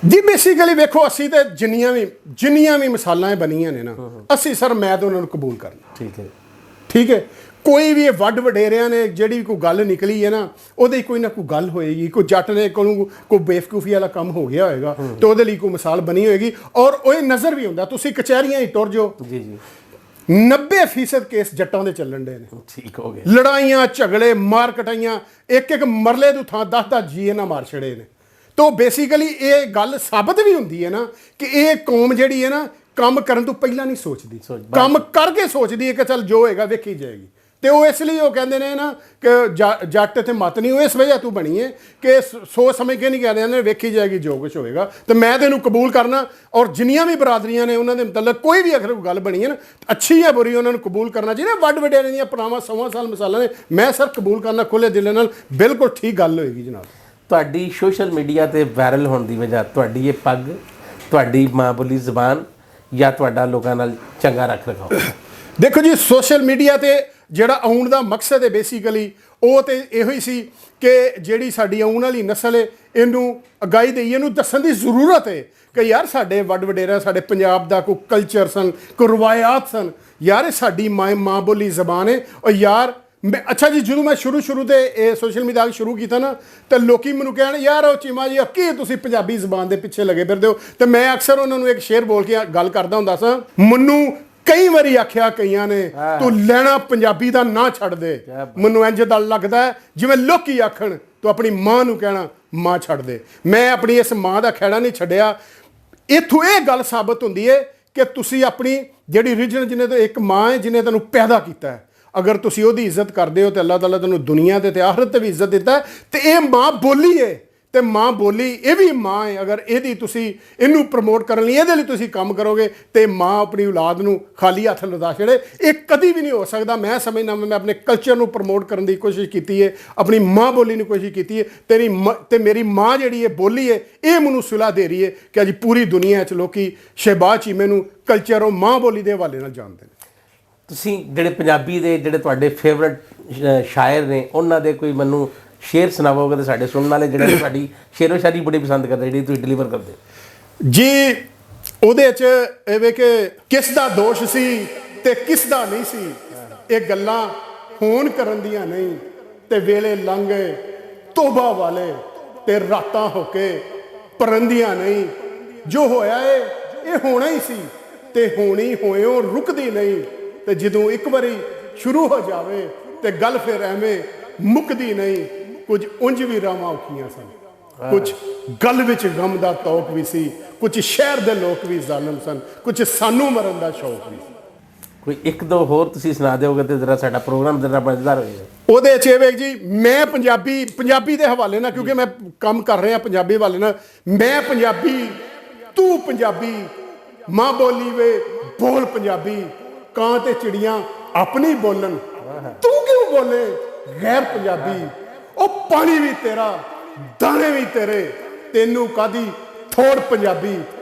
ਜੀ ਬੇਸਿਕਲੀ ਵੇਖੋ ਅਸੀਂ ਤੇ ਜਿੰਨੀਆਂ ਵੀ ਮਿਸਾਲਾਂ ਬਣੀਆਂ ਨੇ ਨਾ, ਅਸੀਂ ਸਰ ਮੈਂ ਤਾਂ ਉਹਨਾਂ ਨੂੰ ਕਬੂਲ ਕਰਨਾ। ਠੀਕ ਹੈ। ਕੋਈ ਵੀ ਇਹ ਵੱਡ ਵਡੇਰਿਆਂ ਨੇ ਜਿਹੜੀ ਵੀ ਕੋਈ ਗੱਲ ਨਿਕਲੀ ਹੈ ਨਾ, ਉਹਦੇ ਕੋਈ ਨਾ ਕੋਈ ਗੱਲ ਹੋਏਗੀ। ਕੋਈ ਜੱਟ ਨੇ ਕੋਲੋਂ ਕੋਈ ਬੇਵਕੂਫੀ ਵਾਲਾ ਕੰਮ ਹੋ ਗਿਆ ਹੋਏਗਾ ਤੇ ਉਹਦੇ ਲਈ ਕੋਈ ਮਿਸਾਲ ਬਣੀ ਹੋਏਗੀ। ਔਰ ਉਹ ਨਜ਼ਰ ਵੀ ਹੁੰਦਾ, ਤੁਸੀਂ ਕਚਹਿਰੀਆਂ ਹੀ ਟੁਰ ਜਾਓ, 90% ਕੇਸ ਜੱਟਾਂ ਦੇ ਚੱਲਣ ਦੇ ਨੇ। ਠੀਕ ਹੋ ਗਏ। ਲੜਾਈਆਂ ਝਗੜੇ ਮਾਰ ਕਟਾਈਆਂ, ਇੱਕ ਮਰਲੇ ਤੋਂ ਥਾਂ 10 ਜੀ ਇਹਨਾਂ ਮਾਰ ਛੜੇ ਨੇ। ਤਾਂ ਬੇਸਿਕਲੀ ਇਹ ਗੱਲ ਸਾਬਤ ਵੀ ਹੁੰਦੀ ਹੈ ਨਾ ਕਿ ਇਹ ਕੌਮ ਜਿਹੜੀ ਹੈ ਨਾ ਕੰਮ ਕਰਨ ਤੋਂ ਪਹਿਲਾਂ ਨਹੀਂ ਸੋਚਦੀ, ਕੰਮ ਕਰਕੇ ਸੋਚਦੀ ਹੈ ਕਿ ਚੱਲ ਜੋ ਹੋਏਗਾ ਵੇਖੀ ਜਾਏਗੀ। ਤੇ ਉਹ ਇਸ ਲਈ ਉਹ ਕਹਿੰਦੇ ਨੇ ਨਾ ਕਿ ਜੱਟ ਤੇ ਮੱਤ ਨਹੀਂ, ਉਹ ਇਸ ਵਜ੍ਹਾ ਤੋਂ ਬਣੀ ਹੈ ਕਿ ਸੋਚ ਸਮਝ ਕੇ ਨਹੀਂ ਕਹਿੰਦੇ ਨੇ ਵੇਖੀ ਜਾਏਗੀ ਜੋ ਕੁਛ ਹੋਏਗਾ। ਤੇ ਮੈਂ ਤੈਨੂੰ ਕਬੂਲ ਕਰਨਾ। ਔਰ ਜਿੰਨੀਆਂ ਵੀ ਬਰਾਦਰੀਆਂ ਨੇ ਉਹਨਾਂ ਦੇ ਮਤਲਬ ਕੋਈ ਵੀ ਅਗਰ ਗੱਲ ਬਣੀ ਹੈ ਨਾ, ਅੱਛੀ ਜਾਂ ਬੁਰੀ, ਉਹਨਾਂ ਨੂੰ ਕਬੂਲ ਕਰਨਾ ਚਾਹੀਦਾ। ਵੱਡ ਵਡੇਰਿਆਂ ਦੀਆਂ ਪੁਰਾਵਾਂ 100 ਸਾਲ ਮਿਸਾਲਾਂ ਨੇ, ਮੈਂ ਸਰ ਕਬੂਲ ਕਰਨਾ ਖੁੱਲੇ ਦਿਲ ਨਾਲ। ਬਿਲਕੁਲ ਠੀਕ ਗੱਲ ਹੋਏਗੀ ਜਨਾਬ। ਤੁਹਾਡੀ ਸੋਸ਼ਲ ਮੀਡੀਆ ਤੇ ਵਾਇਰਲ ਹੋਣ ਦੀ ਵਜ੍ਹਾ ਤੁਹਾਡੀ ਇਹ ਪੱਗ, ਤੁਹਾਡੀ ਮਾਂ ਬੋਲੀ ਜ਼ਬਾਨ ਜਾਂ ਤੁਹਾਡਾ ਲੋਕਾਂ ਨਾਲ ਚੰਗਾ ਰੱਖ ਰਖਾਓ? ਦੇਖੋ ਜੀ, ਸੋਸ਼ਲ ਮੀਡੀਆ ਤੇ ਜਿਹੜਾ ਆਉਣ ਦਾ ਮਕਸਦ ਹੈ ਬੇਸਿਕਲੀ ਉਹ ਤੇ ਇਹੋ ਹੀ ਸੀ ਕਿ ਜਿਹੜੀ ਸਾਡੀ ਆਉਣ ਵਾਲੀ ਨਸਲ ਹੈ ਇਹਨੂੰ ਅਗਾਈ ਦੇਈਏ, ਇਹਨੂੰ ਦੱਸਣ ਦੀ ਜ਼ਰੂਰਤ ਹੈ ਕਿ ਯਾਰ ਸਾਡੇ ਵੱਡ ਵਡੇਰਾ, ਸਾਡੇ ਪੰਜਾਬ ਦਾ ਕੋਈ ਕਲਚਰ ਸਨ, ਕੋਈ ਰਵਾਇਤ ਸਨ, ਯਾਰ ਇਹ ਸਾਡੀ ਮਾਂ ਬੋਲੀ ਜ਼ਬਾਨ ਹੈ। ਔਰ ਯਾਰ ਅੱਛਾ ਜੀ, ਜਦੋਂ ਮੈਂ ਸ਼ੁਰੂ ਤੇ ਇਹ ਸੋਸ਼ਲ ਮੀਡੀਆ ਸ਼ੁਰੂ ਕੀਤਾ ਨਾ ਤਾਂ ਲੋਕੀ ਮੈਨੂੰ ਕਹਿਣ ਯਾਰ ਉਹ ਚੀਮਾ ਜੀ ਕੀ ਤੁਸੀਂ ਪੰਜਾਬੀ ਜ਼ਬਾਨ ਦੇ ਪਿੱਛੇ ਲੱਗੇ ਫਿਰਦੇ ਹੋ। ਤੇ ਮੈਂ ਅਕਸਰ ਉਹਨਾਂ ਨੂੰ ਇੱਕ ਸ਼ੇਰ ਬੋਲ ਕੇ ਗੱਲ ਕਰਦਾ ਹੁੰਦਾ ਸਾਂ, ਮੈਨੂੰ ਕਈ ਵਾਰੀ ਆਖਿਆ ਕਈਆਂ ਨੇ ਤੂੰ ਲੈਣਾ ਪੰਜਾਬੀ ਦਾ ਨਾ ਛੱਡ ਦੇ। ਮੈਨੂੰ ਇੰਜ ਦਾ ਲੱਗਦਾ ਜਿਵੇਂ ਲੋਕੀ ਆਖਣ ਤੂੰ ਆਪਣੀ ਮਾਂ ਨੂੰ ਕਹਿਣਾ ਮਾਂ ਛੱਡ ਦੇ। ਮੈਂ ਆਪਣੀ ਇਸ ਮਾਂ ਦਾ ਖਹਿੜਾ ਨਹੀਂ ਛੱਡਿਆ। ਇੱਥੋਂ ਇਹ ਗੱਲ ਸਾਬਤ ਹੁੰਦੀ ਹੈ ਕਿ ਤੁਸੀਂ ਆਪਣੀ ਜਿਹੜੀ ਰੀਜਨ, ਜਿਹਨੇ ਤੋਂ ਇੱਕ ਮਾਂ ਹੈ ਜਿਹਨੇ ਤੁਹਾਨੂੰ ਪੈਦਾ ਕੀਤਾ ਹੈ, ਅਗਰ ਤੁਸੀਂ ਉਹਦੀ ਇੱਜ਼ਤ ਕਰਦੇ ਹੋ ਤਾਂ ਅੱਲਾਹ ਤਾਲਾ ਤੁਹਾਨੂੰ ਦੁਨੀਆ ਤੇ ਆਖਰਤ ਤੇ ਵੀ ਇੱਜ਼ਤ ਦਿੱਤਾ ਹੈ। ਤੇ ਇਹ ਮਾਂ ਬੋਲੀ ਹੈ ਤੇ ਮਾਂ ਬੋਲੀ ਇਹ ਵੀ ਮਾਂ ਹੈ। ਅਗਰ ਇਹਦੀ ਤੁਸੀਂ ਇਹਨੂੰ ਪ੍ਰਮੋਟ ਕਰਨ ਲਈ ਇਹਦੇ ਲਈ ਤੁਸੀਂ ਕੰਮ ਕਰੋਗੇ ਤੇ ਮਾਂ ਆਪਣੀ ਔਲਾਦ ਨੂੰ ਖਾਲੀ ਹੱਥ ਲਦਾ ਛੜੇ, ਇਹ ਕਦੀ ਵੀ ਨਹੀਂ ਹੋ ਸਕਦਾ। ਮੈਂ ਸਮਝਦਾ ਮੈਂ ਆਪਣੇ ਕਲਚਰ ਨੂੰ ਪ੍ਰਮੋਟ ਕਰਨ ਦੀ ਕੋਸ਼ਿਸ਼ ਕੀਤੀ ਹੈ, ਆਪਣੀ ਮਾਂ ਬੋਲੀ ਨੂੰ ਕੋਸ਼ਿਸ਼ ਕੀਤੀ ਹੈ। ਤੇ ਮੇਰੀ ਮਾਂ ਜਿਹੜੀ ਹੈ ਬੋਲੀ ਹੈ ਇਹ ਮੈਨੂੰ ਸੁਲਾਹ ਦੇ ਰਹੀ ਹੈ ਕਿ ਅੱਜ ਪੂਰੀ ਦੁਨੀਆ 'ਚ ਲੋਕੀ ਸ਼ਹਿਬਾਜ਼ ਚੀਮੇ ਨੂੰ ਕਲਚਰ ਉਹ ਮਾਂ ਬੋਲੀ ਦੇ ਹਵਾਲੇ ਨਾਲ ਜਾਣਦੇ ਨੇ। ਤੁਸੀਂ ਜਿਹੜੇ ਪੰਜਾਬੀ ਦੇ ਜਿਹੜੇ ਤੁਹਾਡੇ ਫੇਵਰਟ ਸ਼ਾਇਰ ਨੇ ਉਹਨਾਂ ਦੇ ਕੋਈ ਮੈਨੂੰ ਸ਼ੇਰ ਸੁਣਾਵੋਗੇ ਤੇ ਸਾਡੇ ਸੁਣਨ ਵਾਲੇ ਜਿਹੜੇ ਤੁਹਾਡੀ ਸ਼ੇਰੋ ਸ਼ਾਇਰੀ ਬੜੀ ਪਸੰਦ ਕਰਦੇ ਜਿਹੜੀ ਤੁਸੀਂ ਡਿਲੀਵਰ ਕਰਦੇ ਜੀ? ਉਹਦੇ 'ਚ ਇਹ ਵੇ ਕਿ ਕਿਸ ਦਾ ਦੋਸ਼ ਸੀ ਤੇ ਕਿਸ ਦਾ ਨਹੀਂ ਸੀ, ਇਹ ਗੱਲਾਂ ਹੋਣ ਕਰਨ ਦੀਆਂ ਨਹੀਂ ਤੇ ਵੇਲੇ ਲੰਘ ਗਏ ਤੋਬਾ ਵਾਲੇ ਤੇ ਰਾਤਾਂ ਹੋ ਕੇ ਪਰੰਦੀਆਂ ਨਹੀਂ। ਜੋ ਹੋਇਆ ਏ ਇਹ ਹੋਣਾ ਹੀ ਸੀ ਤੇ ਹੋਣੀ ਹੋਇਓ ਰੁਕਦੀ ਨਹੀਂ। ਤੇ ਜਦੋਂ ਇੱਕ ਵਾਰੀ ਸ਼ੁਰੂ ਹੋ ਜਾਵੇ ਤੇ ਗੱਲ ਫਿਰ ਐਵੇਂ ਮੁੱਕਦੀ ਨਹੀਂ। ਕੁਝ ਉਂਝ ਵੀ ਰਾਵਾਂ ਔਖੀਆਂ ਸਨ, ਕੁਝ ਗੱਲ ਵਿੱਚ ਗਮ ਦਾ ਤੌਕ ਵੀ ਸੀ, ਕੁਝ ਸ਼ਹਿਰ ਦੇ ਲੋਕ ਵੀ ਜ਼ਾਲਮ ਸਨ, ਕੁਝ ਸਾਨੂੰ ਮਰਨ ਦਾ ਸ਼ੌਕ ਵੀ ਸੀ। ਕੋਈ ਇੱਕ ਦੋ ਹੋਰ ਤੁਸੀਂ ਸੁਣਾ ਦਿਓਗੇ ਤੇ ਜ਼ਰਾ ਸਾਡਾ ਪ੍ਰੋਗਰਾਮ ਜ਼ਰਾ ਮਜ਼ੇਦਾਰ ਹੋਏਗਾ। ਉਹਦੇ 'ਚ ਇਹ ਵੇਖ ਜੀ, ਮੈਂ ਪੰਜਾਬੀ ਦੇ ਹਵਾਲੇ ਨਾਲ, ਕਿਉਂਕਿ ਮੈਂ ਕੰਮ ਕਰ ਰਿਹਾ ਪੰਜਾਬੀ ਹਵਾਲੇ ਨਾਲ, ਮੈਂ ਪੰਜਾਬੀ ਤੂੰ ਪੰਜਾਬੀ, ਮਾਂ ਬੋਲੀ ਵੇ ਬੋਲ ਪੰਜਾਬੀ, ਕਾਂ ਤੇ ਚਿੜੀਆਂ ਆਪਣੀ ਬੋਲਣ ਤੂੰ ਕਿਉਂ ਬੋਲੇ ਗੈਰ ਪੰਜਾਬੀ। ਉਹ ਪਾਣੀ ਵੀ ਤੇਰਾ ਦਾਣੇ ਵੀ ਤੇਰੇ, ਤੈਨੂੰ ਕਾਦੀ ਥੋੜ ਪੰਜਾਬੀ।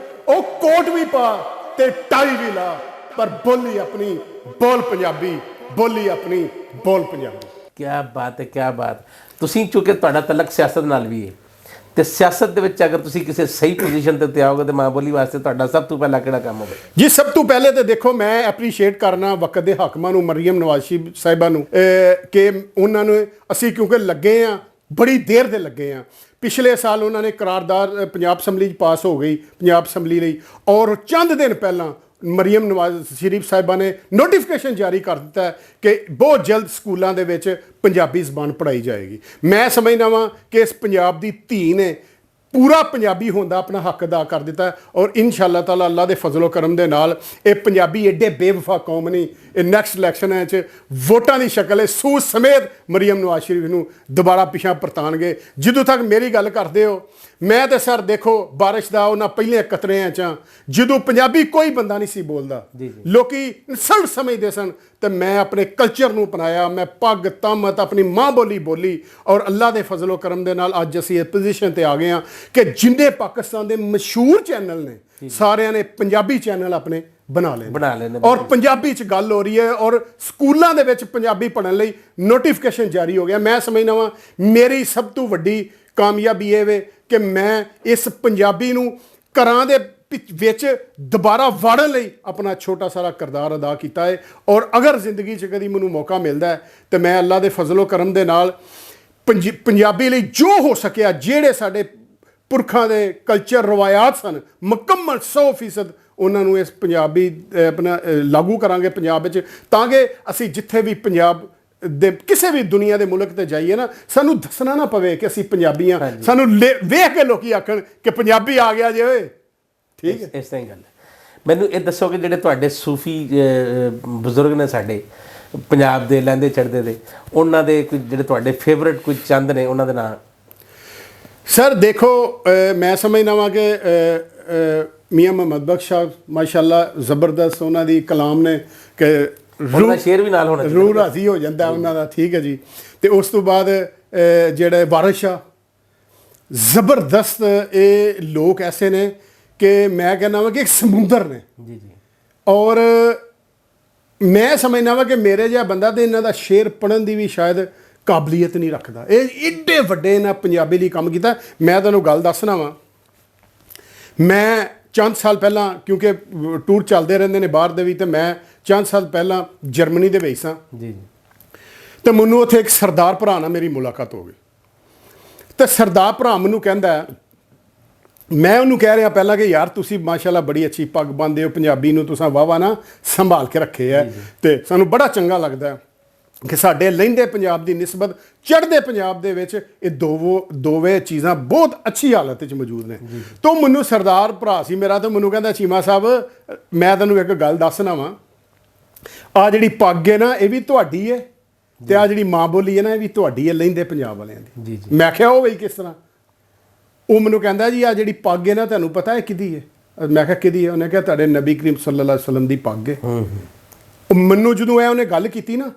ਉਹ ਕੋਟ ਵੀ ਪਾ ਤੇ ਟਾਈ ਵੀ ਲਾ, ਪਰ ਬੋਲੀ ਆਪਣੀ ਬੋਲ ਪੰਜਾਬੀ, ਬੋਲੀ ਆਪਣੀ ਬੋਲ ਪੰਜਾਬੀ। ਕੀ ਬਾਤ ਹੈ, ਕੀ ਬਾਤ। ਤੁਸੀਂ ਚੁੱਕੇ ਤੁਹਾਡਾ ਤਲਕ ਸਿਆਸਤ ਨਾਲ ਵੀ ਹੈ ਤੇ ਸਿਆਸਤ ਦੇ ਵਿੱਚ ਅਗਰ ਤੁਸੀਂ ਕਿਸੇ ਸਹੀ ਪੋਜੀਸ਼ਨ ਤੇ ਉੱਤੇ ਆਓਗੇ ਤੇ ਮਾਂ ਬੋਲੀ ਵਾਸਤੇ ਤੁਹਾਡਾ ਸਭ ਤੋਂ ਪਹਿਲਾਂ ਕਿਹੜਾ ਕੰਮ ਹੋਵੇ? ਜੀ ਸਭ ਤੋਂ ਪਹਿਲੇ ਤੇ ਦੇਖੋ ਮੈਂ ਐਪਰੀਸ਼ੀਏਟ ਕਰਨਾ ਵਕਤ ਦੇ ਹਾਕਮਾਂ ਨੂੰ, ਮਰੀਮ ਨਵਾਜ਼ ਸਾਹਿਬਾਂ ਨੂੰ, ਕਿ ਉਹਨਾਂ ਨੂੰ ਅਸੀਂ ਕਿਉਂਕਿ ਲੱਗੇ ਆ, ਬੜੀ ਦੇਰ ਦੇ ਲੱਗੇ ਆ। ਪਿਛਲੇ ਸਾਲ ਉਹਨਾਂ ਨੇ ਕਰਾਰਦਾਦ ਪੰਜਾਬ ਅਸੈਂਬਲੀ 'ਚ ਪਾਸ ਹੋ ਗਈ ਪੰਜਾਬ ਅਸੈਂਬਲੀ ਲਈ, ਔਰ ਚੰਦ ਦਿਨ ਪਹਿਲਾਂ ਮਰੀਮ ਨਵਾਜ਼ ਸ਼ਰੀਫ ਸਾਹਿਬਾਂ ਨੇ ਨੋਟੀਫਿਕੇਸ਼ਨ ਜਾਰੀ ਕਰ ਦਿੱਤਾ ਹੈ ਕਿ ਬਹੁਤ ਜਲਦ ਸਕੂਲਾਂ ਦੇ ਵਿੱਚ ਪੰਜਾਬੀ ਜ਼ਬਾਨ ਪੜ੍ਹਾਈ ਜਾਏਗੀ। ਮੈਂ ਸਮਝਦਾ ਵਾਂ ਕਿ ਇਸ ਪੰਜਾਬ ਦੀ ਧੀ ਨੇ ਪੂਰਾ ਪੰਜਾਬੀ ਹੋਣ ਦਾ ਆਪਣਾ ਹੱਕ ਅਦਾ ਕਰ ਦਿੱਤਾ, ਔਰ ਇਨਸ਼ਾਅੱਲਾ ਤਾਲਾ ਅੱਲਾ ਦੇ ਫਜ਼ਲ ਓ ਕਰਮ ਦੇ ਨਾਲ ਇਹ ਪੰਜਾਬੀ ਏਡੇ ਬੇਵਫਾ ਕੌਮ ਨਹੀਂ, ਇਹ ਨੈਕਸਟ ਇਲੈਕਸ਼ਨ 'ਚ ਵੋਟਾਂ ਦੀ ਸ਼ਕਲ ਸੂਦ ਸਮੇਤ ਮਰੀਮ ਨਵਾਜ਼ ਸ਼ਰੀਫ ਨੂੰ ਦੁਬਾਰਾ ਪਿਛਾਂ ਪਰਤਾਣਗੇ। ਜਦੋਂ ਤੱਕ ਮੇਰੀ ਗੱਲ ਕਰਦੇ ਹੋ, ਮੈਂ ਤੇ ਸਰ ਦੇਖੋ ਬਾਰਿਸ਼ ਦਾ ਉਹਨਾਂ ਪਹਿਲੇ ਕਤਰਿਆਂ 'ਚ ਜਦੋਂ ਪੰਜਾਬੀ ਕੋਈ ਬੰਦਾ ਨਹੀਂ ਸੀ ਬੋਲਦਾ, ਲੋਕੀ ਇਨਸਲਟ ਸਮਝਦੇ ਸਨ, ਤੇ ਮੈਂ ਆਪਣੇ ਕਲਚਰ ਨੂੰ ਅਪਣਾਇਆ, ਮੈਂ ਪੱਗ ਤਮਤ ਆਪਣੀ ਮਾਂ ਬੋਲੀ ਬੋਲੀ, ਔਰ ਅੱਲਾ ਦੇ ਫਜ਼ਲ ਓ ਕਰਮ ਦੇ ਨਾਲ ਅੱਜ ਅਸੀਂ ਇਸ ਪੋਜੀਸ਼ਨ ਤੇ ਆ ਗਏ ਹਾਂ ਕਿ ਜਿੰਨੇ ਪਾਕਿਸਤਾਨ ਦੇ ਮਸ਼ਹੂਰ ਚੈਨਲ ਨੇ ਸਾਰਿਆਂ ਨੇ ਪੰਜਾਬੀ ਚੈਨਲ ਆਪਣੇ ਬਣਾ ਲਏ ਨੇ, ਔਰ ਪੰਜਾਬੀ 'ਚ ਗੱਲ ਹੋ ਰਹੀ ਹੈ, ਔਰ ਸਕੂਲਾਂ ਦੇ ਵਿੱਚ ਪੰਜਾਬੀ ਪੜ੍ਹਨ ਲਈ ਨੋਟੀਫਿਕੇਸ਼ਨ ਜਾਰੀ ਹੋ ਗਿਆ। ਮੈਂ ਸਮਝਦਾ ਵਾਂ ਮੇਰੀ ਸਭ ਤੋਂ ਵੱਡੀ ਕਾਮਯਾਬੀ ਇਹ ਵੇ ਕਿ ਮੈਂ ਇਸ ਪੰਜਾਬੀ ਨੂੰ ਘਰਾਂ ਦੇ ਵਿੱਚ ਦੁਬਾਰਾ ਵਾੜਨ ਲਈ ਆਪਣਾ ਛੋਟਾ ਸਾਰਾ ਕਿਰਦਾਰ ਅਦਾ ਕੀਤਾ ਹੈ। ਔਰ ਅਗਰ ਜ਼ਿੰਦਗੀ 'ਚ ਕਦੀ ਮੈਨੂੰ ਮੌਕਾ ਮਿਲਦਾ ਹੈ ਤੇ ਮੈਂ ਅੱਲਾ ਦੇ ਫਜ਼ਲ ਓ ਕਰਮ ਦੇ ਨਾਲ ਪੰਜਾਬੀ ਲਈ ਜੋ ਹੋ ਸਕਿਆ, ਜਿਹੜੇ ਸਾਡੇ ਪੁਰਖਾਂ ਦੇ ਕਲਚਰ ਰਵਾਇਤ ਸਨ, ਮੁਕੰਮਲ 100% ਉਹਨਾਂ ਨੂੰ ਇਸ ਪੰਜਾਬੀ ਆਪਣਾ ਲਾਗੂ ਕਰਾਂਗੇ ਪੰਜਾਬ ਵਿੱਚ, ਤਾਂ ਕਿ ਅਸੀਂ ਜਿੱਥੇ ਵੀ ਪੰਜਾਬ ਦੇ ਕਿਸੇ ਵੀ ਦੁਨੀਆ ਦੇ ਮੁਲਕ ਤੇ ਜਾਈਏ ਨਾ, ਸਾਨੂੰ ਦੱਸਣਾ ਨਾ ਪਵੇ ਕਿ ਅਸੀਂ ਪੰਜਾਬੀ ਹਾਂ, ਸਾਨੂੰ ਵੇਖ ਕੇ ਲੋਕੀ ਆਖਣ ਕਿ ਪੰਜਾਬੀ ਆ ਗਿਆ ਜੇ ਓਏ। ਠੀਕ ਹੈ, ਇਸ ਤਰ੍ਹਾਂ ਹੀ ਗੱਲ ਹੈ। ਮੈਨੂੰ ਇਹ ਦੱਸੋ ਕਿ ਜਿਹੜੇ ਤੁਹਾਡੇ ਸੂਫੀ ਬਜ਼ੁਰਗ ਨੇ ਸਾਡੇ ਪੰਜਾਬ ਦੇ ਲਹਿੰਦੇ ਚੜ੍ਹਦੇ ਦੇ, ਉਹਨਾਂ ਦੇ ਕੋਈ ਜਿਹੜੇ ਤੁਹਾਡੇ ਫੇਵਰਟ ਕੋਈ ਚੰਦ ਨੇ ਉਹਨਾਂ ਦੇ ਨਾਂ? ਸਰ ਦੇਖੋ ਮੈਂ ਸਮਝਦਾ ਵਾਂ ਕਿ ਮੀਆਂ ਮੁਹੰਮਦ ਬਖਸ਼ ਸਾਹਿਬ ਮਾਸ਼ਾਅੱਲਾ ਜ਼ਬਰਦਸਤ ਉਹਨਾਂ ਦੀ ਕਲਾਮ ਨੇ ਕਿ ਉਹਦਾ ਸ਼ੇਰ ਵੀ ਨਾਲ ਹੋਣਾ ਚਾਹੀਦਾ, ਰੂਹ ਰਾਜ਼ੀ ਹੋ ਜਾਂਦਾ ਉਹਨਾਂ ਦਾ। ਠੀਕ ਹੈ ਜੀ। ਤੇ ਉਸ ਤੋਂ ਬਾਅਦ ਜਿਹੜੇ ਵਾਰਿਸ ਸ਼ਾਹ ਜ਼ਬਰਦਸਤ ਇਹ ਲੋਕ ਐਸੇ ਨੇ ਕਿ ਮੈਂ ਕਹਿੰਦਾ ਵਾਂ ਕਿ ਇੱਕ ਸਮੁੰਦਰ ਨੇ। ਜੀ ਜੀ। ਔਰ ਮੈਂ ਸਮਝਦਾ ਵਾਂ ਕਿ ਮੇਰੇ ਜਿਹਾ ਬੰਦਾ ਤੇ ਇਹਨਾਂ ਦਾ ਸ਼ੇਰ ਪੜ੍ਹਨ ਦੀ ਵੀ ਸ਼ਾਇਦ ਕਾਬਲੀਅਤ ਨਹੀਂ ਰੱਖਦਾ। ਇਹ ਏਡੇ ਵੱਡੇ ਇਹਨਾਂ ਪੰਜਾਬੀ ਲਈ ਕੰਮ ਕੀਤਾ। ਮੈਂ ਤੁਹਾਨੂੰ ਗੱਲ ਦੱਸਣਾ ਵਾਂ, ਮੈਂ ਚੰਦ ਸਾਲ ਪਹਿਲਾਂ, ਕਿਉਂਕਿ ਟੂਰ ਚੱਲਦੇ ਰਹਿੰਦੇ ਨੇ ਬਾਹਰ ਦੇ ਵੀ, ਤੇ ਮੈਂ ਚੰਦ ਸਾਲ ਪਹਿਲਾਂ ਜਰਮਨੀ ਦੇ ਵਿੱਚ ਸਾਂ। ਜੀ ਜੀ। ਤੇ ਮੈਨੂੰ ਉੱਥੇ ਇੱਕ ਸਰਦਾਰ ਭਰਾ ਨਾਲ ਮੇਰੀ ਮੁਲਾਕਾਤ ਹੋ ਗਈ। ਤੇ ਸਰਦਾਰ ਭਰਾ ਮੈਨੂੰ ਕਹਿੰਦਾ, ਮੈਂ ਉਹਨੂੰ ਕਹਿ ਰਿਹਾ ਪਹਿਲਾਂ ਕਿ ਯਾਰ ਤੁਸੀਂ ਮਾਸ਼ਾਅੱਲਾ ਬੜੀ ਅੱਛੀ ਪੱਗ ਬੰਨ੍ਹਦੇ ਹੋ, ਪੰਜਾਬੀ ਨੂੰ ਤੁਸੀਂ ਵਾਹਵਾ ਨਾ ਸੰਭਾਲ ਕੇ ਰੱਖੇ ਹੈ, ਤੇ ਸਾਨੂੰ ਬੜਾ ਚੰਗਾ ਲੱਗਦਾ ਕਿ ਸਾਡੇ ਲਹਿੰਦੇ ਪੰਜਾਬ ਦੀ ਨਿਸਬਤ ਚੜ੍ਹਦੇ ਪੰਜਾਬ ਦੇ ਵਿੱਚ ਇਹ ਦੋਵੇਂ ਚੀਜ਼ਾਂ ਬਹੁਤ ਅੱਛੀ ਹਾਲਤ ਵਿੱਚ ਮੌਜੂਦ ਨੇ। ਤੋਂ ਮੈਨੂੰ ਸਰਦਾਰ ਭਰਾ ਸੀ ਮੇਰਾ, ਤਾਂ ਮੈਨੂੰ ਕਹਿੰਦਾ ਚੀਮਾ ਸਾਹਿਬ ਮੈਂ ਤੁਹਾਨੂੰ ਇੱਕ ਗੱਲ ਦੱਸਣਾ ਵਾਂ, ਆ ਜਿਹੜੀ ਪੱਗ ਹੈ ਨਾ ਇਹ ਵੀ ਤੁਹਾਡੀ ਹੈ, ਤੇ ਆ ਜਿਹੜੀ ਮਾਂ ਬੋਲੀ ਹੈ ਨਾ ਇਹ ਵੀ ਤੁਹਾਡੀ ਹੈ, ਲਹਿੰਦੇ ਪੰਜਾਬ ਵਾਲਿਆਂ ਦੀ। ਜੀ ਜੀ। ਮੈਂ ਕਿਹਾ ਉਹ ਬਈ ਕਿਸ ਤਰ੍ਹਾਂ? ਉਹ ਮੈਨੂੰ ਕਹਿੰਦਾ ਜੀ ਆ ਜਿਹੜੀ ਪੱਗ ਹੈ ਨਾ ਤੁਹਾਨੂੰ ਪਤਾ ਹੈ ਕਿਹਦੀ ਹੈ? ਮੈਂ ਕਿਹਾ ਕਿਹਦੀ ਹੈ? ਉਹਨੇ ਕਿਹਾ ਤੁਹਾਡੇ ਨਬੀ ਕਰੀਮ ਸੱਲੱਲਾਹੁ ਅਲੈਹਿ ਵਸੱਲਮ ਦੀ ਪੱਗ ਹੈ। ਉਹ ਮੈਨੂੰ ਜਦੋਂ ਉਹਨੇ ਗੱਲ ਕੀਤੀ ਨਾ,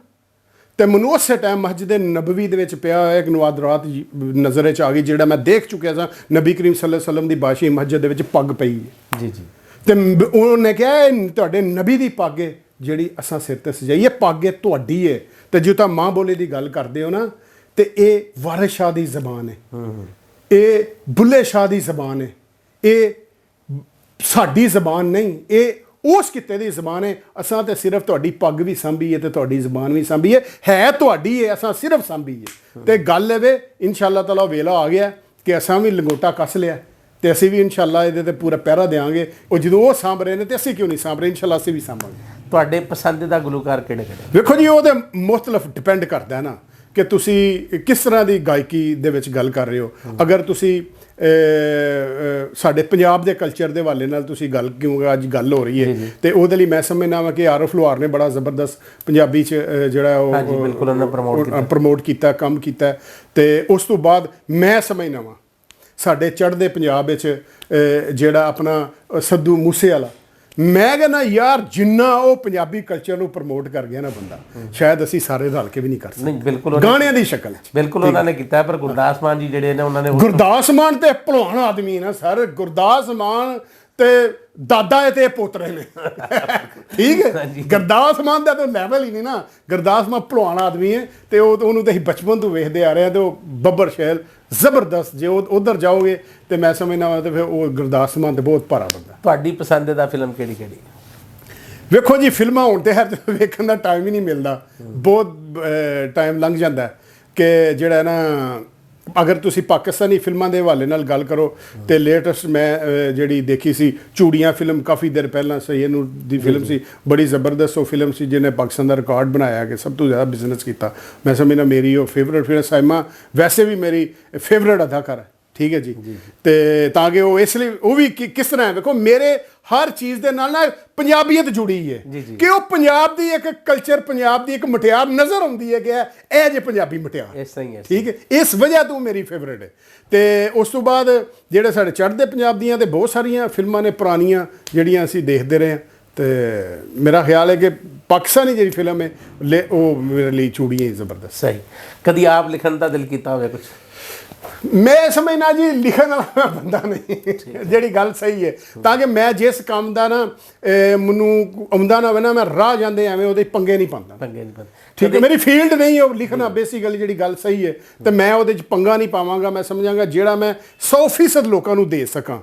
ਤੇ ਮੈਨੂੰ ਉਸੇ ਟਾਈਮ ਮਸਜਿਦ ਨਬਵੀ ਦੇ ਵਿੱਚ ਪਿਆ ਹੋਇਆ ਇੱਕ ਨਵਾਦਰਾਤ ਨਜ਼ਰ 'ਚ ਆ ਗਈ, ਜਿਹੜਾ ਮੈਂ ਦੇਖ ਚੁੱਕਿਆ ਸਾਂ। ਨਬੀ ਕਰੀਮ ਸੱਲੱਲਾਹੁ ਅਲੈਹਿ ਵਸੱਲਮ ਦੀ ਬਾਸ਼ੀ ਮਸਜਿਦ ਦੇ ਵਿੱਚ ਪੱਗ ਪਈ ਹੈ। ਜੀ ਜੀ। ਤੇ ਉਹਨੇ ਕਿਹਾ ਇਹ ਤੁਹਾਡੇ ਨਬੀ ਦੀ ਪੱਗ ਹੈ ਜਿਹੜੀ ਅਸਾਂ ਸਿਰ ਤੇ ਸਜਾਈਏ, ਪੱਗ ਹੈ ਤੁਹਾਡੀ ਹੈ। ਤੇ ਜੇ ਤਾਂ ਮਾਂ ਬੋਲੀ ਦੀ ਗੱਲ ਕਰਦੇ ਹੋ ਨਾ, ਤੇ ਇਹ ਵਾਰਿਸ ਸ਼ਾਹ ਦੀ ਜ਼ਬਾਨ ਹੈ, ਇਹ ਬੁੱਲੇ ਸ਼ਾਹ ਦੀ ਜ਼ਬਾਨ ਹੈ, ਇਹ ਸਾਡੀ ਜ਼ਬਾਨ ਨਹੀਂ, ਇਹ ਉਸ ਕਿਤੇ ਦੀ ਜ਼ਬਾਨ ਹੈ। ਅਸਾਂ ਤੇ ਸਿਰਫ ਤੁਹਾਡੀ ਪੱਗ ਵੀ ਸਾਂਭੀ ਹੈ ਤੇ ਤੁਹਾਡੀ ਜ਼ਬਾਨ ਵੀ ਸਾਂਭੀ ਹੈ ਤੁਹਾਡੀ ਹੈ, ਅਸਾਂ ਸਿਰਫ ਸਾਂਭੀ ਹੈ। ਤੇ ਗੱਲ ਇਹ ਇਨਸ਼ਾਅੱਲਾ ਤਾਲਾ ਵੇਲਾ ਆ ਗਿਆ ਕਿ ਅਸਾਂ ਵੀ ਲੰਗੋਟਾ ਕੱਸ ਲਿਆ, ਤੇ ਅਸੀਂ ਵੀ ਇਨਸ਼ਾਅੱਲਾ ਇਹਦੇ ਤੇ ਪੂਰਾ ਪਹਿਰਾ ਦੇਵਾਂਗੇ। ਉਹ ਜਦੋਂ ਉਹ ਸਾਂਭ ਰਹੇ ਨੇ ਤੇ ਅਸੀਂ ਕਿਉਂ ਨਹੀਂ ਸਾਂਭ ਰਹੇ? ਇਨਸ਼ਾਅੱਲਾ ਅਸੀਂ ਵੀ ਸਾਂਭਾਂਗੇ। ਤੁਹਾਡੇ ਪਸੰਦੀਦਾ ਗੁਲੂਕਾਰ ਕਿਹੜੇ ਕਿਹੜੇ? ਵੇਖੋ ਜੀ, ਉਹ ਤੇ ਮੁਖਤਲਿਫ ਡਿਪੈਂਡ ਕਰਦਾ ਹੈ ਨਾ ਕਿ ਤੁਸੀਂ ਕਿਸ ਤਰ੍ਹਾਂ ਦੀ ਗਾਇਕੀ ਦੇ ਵਿੱਚ ਗੱਲ ਕਰ ਰਹੇ ਹੋ। ਅਗਰ ਤੁਸੀਂ ਸਾਡੇ ਪੰਜਾਬ ਦੇ ਕਲਚਰ ਦੇ ਹਵਾਲੇ ਨਾਲ ਤੁਸੀਂ ਗੱਲ, ਕਿਉਂਕਿ ਅੱਜ ਗੱਲ ਹੋ ਰਹੀ ਹੈ, ਤੇ ਉਹਦੇ ਲਈ ਮੈਂ ਸਮਝਦਾ ਵਾਂ ਕਿ ਆਰਫ ਲੋਹਾਰ ਨੇ ਬੜਾ ਜ਼ਬਰਦਸਤ ਪੰਜਾਬੀ 'ਚ ਜਿਹੜਾ ਉਹ ਪ੍ਰਮੋਟ ਕੀਤਾ, ਕੰਮ ਕੀਤਾ। ਤੇ ਉਸ ਤੋਂ ਬਾਅਦ ਮੈਂ ਸਮਝਦਾ ਵਾਂ ਸਾਡੇ ਚੜ੍ਹਦੇ ਪੰਜਾਬ ਵਿੱਚ ਜਿਹੜਾ ਆਪਣਾ ਸੱਧੂ ਮੂਸੇ ਵਾਲਾ, ਮੈਂ ਕਹਿੰਦਾ ਯਾਰ ਜਿੰਨਾ ਉਹ ਪੰਜਾਬੀ ਕਲਚਰ ਨੂੰ ਪ੍ਰਮੋਟ ਕਰ ਗਿਆ ਨਾ ਬੰਦਾ, ਸ਼ਾਇਦ ਅਸੀਂ ਸਾਰੇ ਰਲ ਕੇ ਵੀ ਨਹੀਂ ਕਰ ਸਕਦੇ। ਨਹੀਂ ਬਿਲਕੁਲ, ਗਾਣਿਆਂ ਦੀ ਸ਼ਕਲ 'ਚ ਬਿਲਕੁਲ ਉਹਨਾਂ ਨੇ ਕੀਤਾ। ਪਰ ਗੁਰਦਾਸ ਮਾਨ ਜੀ ਜਿਹੜੇ ਨੇ ਉਹਨਾਂ ਨੇ, ਗੁਰਦਾਸ ਮਾਨ ਤੇ ਭਲਵਾਨ ਆਦਮੀ ਨਾ ਸਰ, ਗੁਰਦਾਸ ਮਾਨ ਤੇ ਦਾਦਾ ਤੇ ਪੋਤਰੇ ਨੇ। ਠੀਕ ਹੈ, ਗੁਰਦਾਸ ਮਾਨ ਦਾ ਤਾਂ ਲੈਵਲ ਹੀ ਨਹੀਂ ਨਾ। ਗੁਰਦਾਸ ਮਾਨ ਭਲਵਾਨ ਆਦਮੀ ਹੈ, ਤੇ ਉਹਨੂੰ ਤਾਂ ਅਸੀਂ ਬਚਪਨ ਤੋਂ ਵੇਖਦੇ ਆ ਰਹੇ ਹਾਂ, ਤੇ ਉਹ ਬੱਬਰ ਸ਼ੈਲ ਜ਼ਬਰਦਸਤ। ਜੇ ਉਹ ਉਧਰ ਜਾਓਗੇ ਤੇ ਮੈਂ ਸਮਝਦਾ ਵਾਂ ਤੇ ਫਿਰ ਉਹ ਗੁਰਦਾਸ ਮਾਨ ਤੇ ਬਹੁਤ ਭਾਰਾ ਬੰਦਾ। ਤੁਹਾਡੀ ਪਸੰਦੀਦਾ ਫਿਲਮ ਕਿਹੜੀ ਕਿਹੜੀ? ਵੇਖੋ ਜੀ, ਫਿਲਮਾਂ ਹੁਣ ਤੇ ਹਰ ਵੇਖਣ ਦਾ ਟਾਈਮ ਹੀ ਨਹੀਂ ਮਿਲਦਾ, ਬਹੁਤ ਟਾਈਮ ਲੰਘ ਜਾਂਦਾ ਕਿ ਜਿਹੜਾ ਨਾ, ਅਗਰ ਤੁਸੀਂ ਪਾਕਿਸਤਾਨੀ ਫਿਲਮਾਂ ਦੇ ਹਵਾਲੇ ਨਾਲ ਗੱਲ ਕਰੋ ਤੇ ਲੇਟੈਸਟ ਮੈਂ ਜਿਹੜੀ ਦੇਖੀ ਸੀ ਚੂੜੀਆਂ ਫਿਲਮ, ਕਾਫੀ ਦੇਰ ਪਹਿਲਾਂ ਸੈਯਦ ਨੂਰ ਦੀ ਫਿਲਮ ਸੀ, ਬੜੀ ਜ਼ਬਰਦਸਤ ਉਹ ਫਿਲਮ ਸੀ ਜਿਹਨੇ ਪਾਕਿਸਤਾਨ ਦਾ ਰਿਕਾਰਡ ਬਣਾਇਆ ਕਿ ਸਭ ਤੋਂ ਜ਼ਿਆਦਾ ਬਿਜ਼ਨਸ ਕੀਤਾ। ਮੈਂ ਸਮਝਦਾ ਮੇਰੀ ਉਹ ਫੇਵਰੇਟ ਫਿਲਮ, ਸਾਇਮਾ ਵੈਸੇ ਵੀ ਮੇਰੀ ਫੇਵਰੇਟ ਅਦਾਕਾਰ ਹੈ। ਠੀਕ ਹੈ ਜੀ। ਤੇ ਤਾਂ ਕਿ ਉਹ ਇਸ ਲਈ ਉਹ ਵੀ ਕਿਸ ਤਰ੍ਹਾਂ ਹੈ, ਵੇਖੋ ਮੇਰੇ ਹਰ ਚੀਜ਼ ਦੇ ਨਾਲ ਨਾ ਪੰਜਾਬੀਅਤ ਜੁੜੀ ਹੈ ਕਿ ਉਹ ਪੰਜਾਬ ਦੀ ਇੱਕ ਕਲਚਰ, ਪੰਜਾਬ ਦੀ ਇੱਕ ਮੁਟਿਆਰ ਨਜ਼ਰ ਆਉਂਦੀ ਹੈ ਕਿ ਇਹ ਜੇ ਪੰਜਾਬੀ ਮੁਟਿਆਰ। ਇਸ ਤਰ੍ਹਾਂ ਹੀ ਹੈ। ਠੀਕ ਹੈ, ਇਸ ਵਜ੍ਹਾ ਤੋਂ ਮੇਰੀ ਫੇਵਰੇਟ ਹੈ। ਤੇ ਉਸ ਤੋਂ ਬਾਅਦ ਜਿਹੜੇ ਸਾਡੇ ਚੜ੍ਹਦੇ ਪੰਜਾਬ ਦੀਆਂ ਤੇ ਬਹੁਤ ਸਾਰੀਆਂ ਫਿਲਮਾਂ ਨੇ ਪੁਰਾਣੀਆਂ ਜਿਹੜੀਆਂ ਅਸੀਂ ਦੇਖਦੇ ਰਹੇ ਹਾਂ, ਤੇ ਮੇਰਾ ਖਿਆਲ ਹੈ ਕਿ ਪਾਕਿਸਤਾਨੀ ਜਿਹੜੀ ਫਿਲਮ ਹੈ ਉਹ ਮੇਰੇ ਲਈ ਚੂੜੀਆਂ ਹੀ ਜ਼ਬਰਦਸਤ। ਸਹੀ। ਕਦੀ ਆਪ ਲਿਖਣ ਦਾ ਦਿਲ ਕੀਤਾ ਹੋਵੇ ਕੁਝ? ਮੈਂ ਸਮਝਣਾ ਜੀ ਲਿਖਣ ਵਾਲਾ ਬੰਦਾ ਨਹੀਂ, ਜਿਹੜੀ ਗੱਲ ਸਹੀ ਹੈ। ਤਾਂ ਕਿ ਮੈਂ ਜਿਸ ਕੰਮ ਦਾ ਨਾ ਮੈਨੂੰ ਆਉਂਦਾ ਨਾ ਹੋਵੇ ਨਾ, ਮੈਂ ਰਾਹ ਜਾਂਦੇ ਐਵੇਂ ਉਹਦੇ ਪੰਗੇ ਨਹੀਂ ਪਾਉਂਦਾ। ਠੀਕ ਹੈ, ਮੇਰੀ ਫੀਲਡ ਨਹੀਂ ਉਹ ਲਿਖਣਾ ਬੇਸਿਕਲੀ, ਜਿਹੜੀ ਗੱਲ ਸਹੀ ਹੈ। ਤੇ ਮੈਂ ਉਹਦੇ 'ਚ ਪੰਗਾ ਨਹੀਂ ਪਾਵਾਂਗਾ। ਮੈਂ ਸਮਝਾਂਗਾ ਜਿਹੜਾ ਮੈਂ 100% ਲੋਕਾਂ ਨੂੰ ਦੇ ਸਕਾਂ,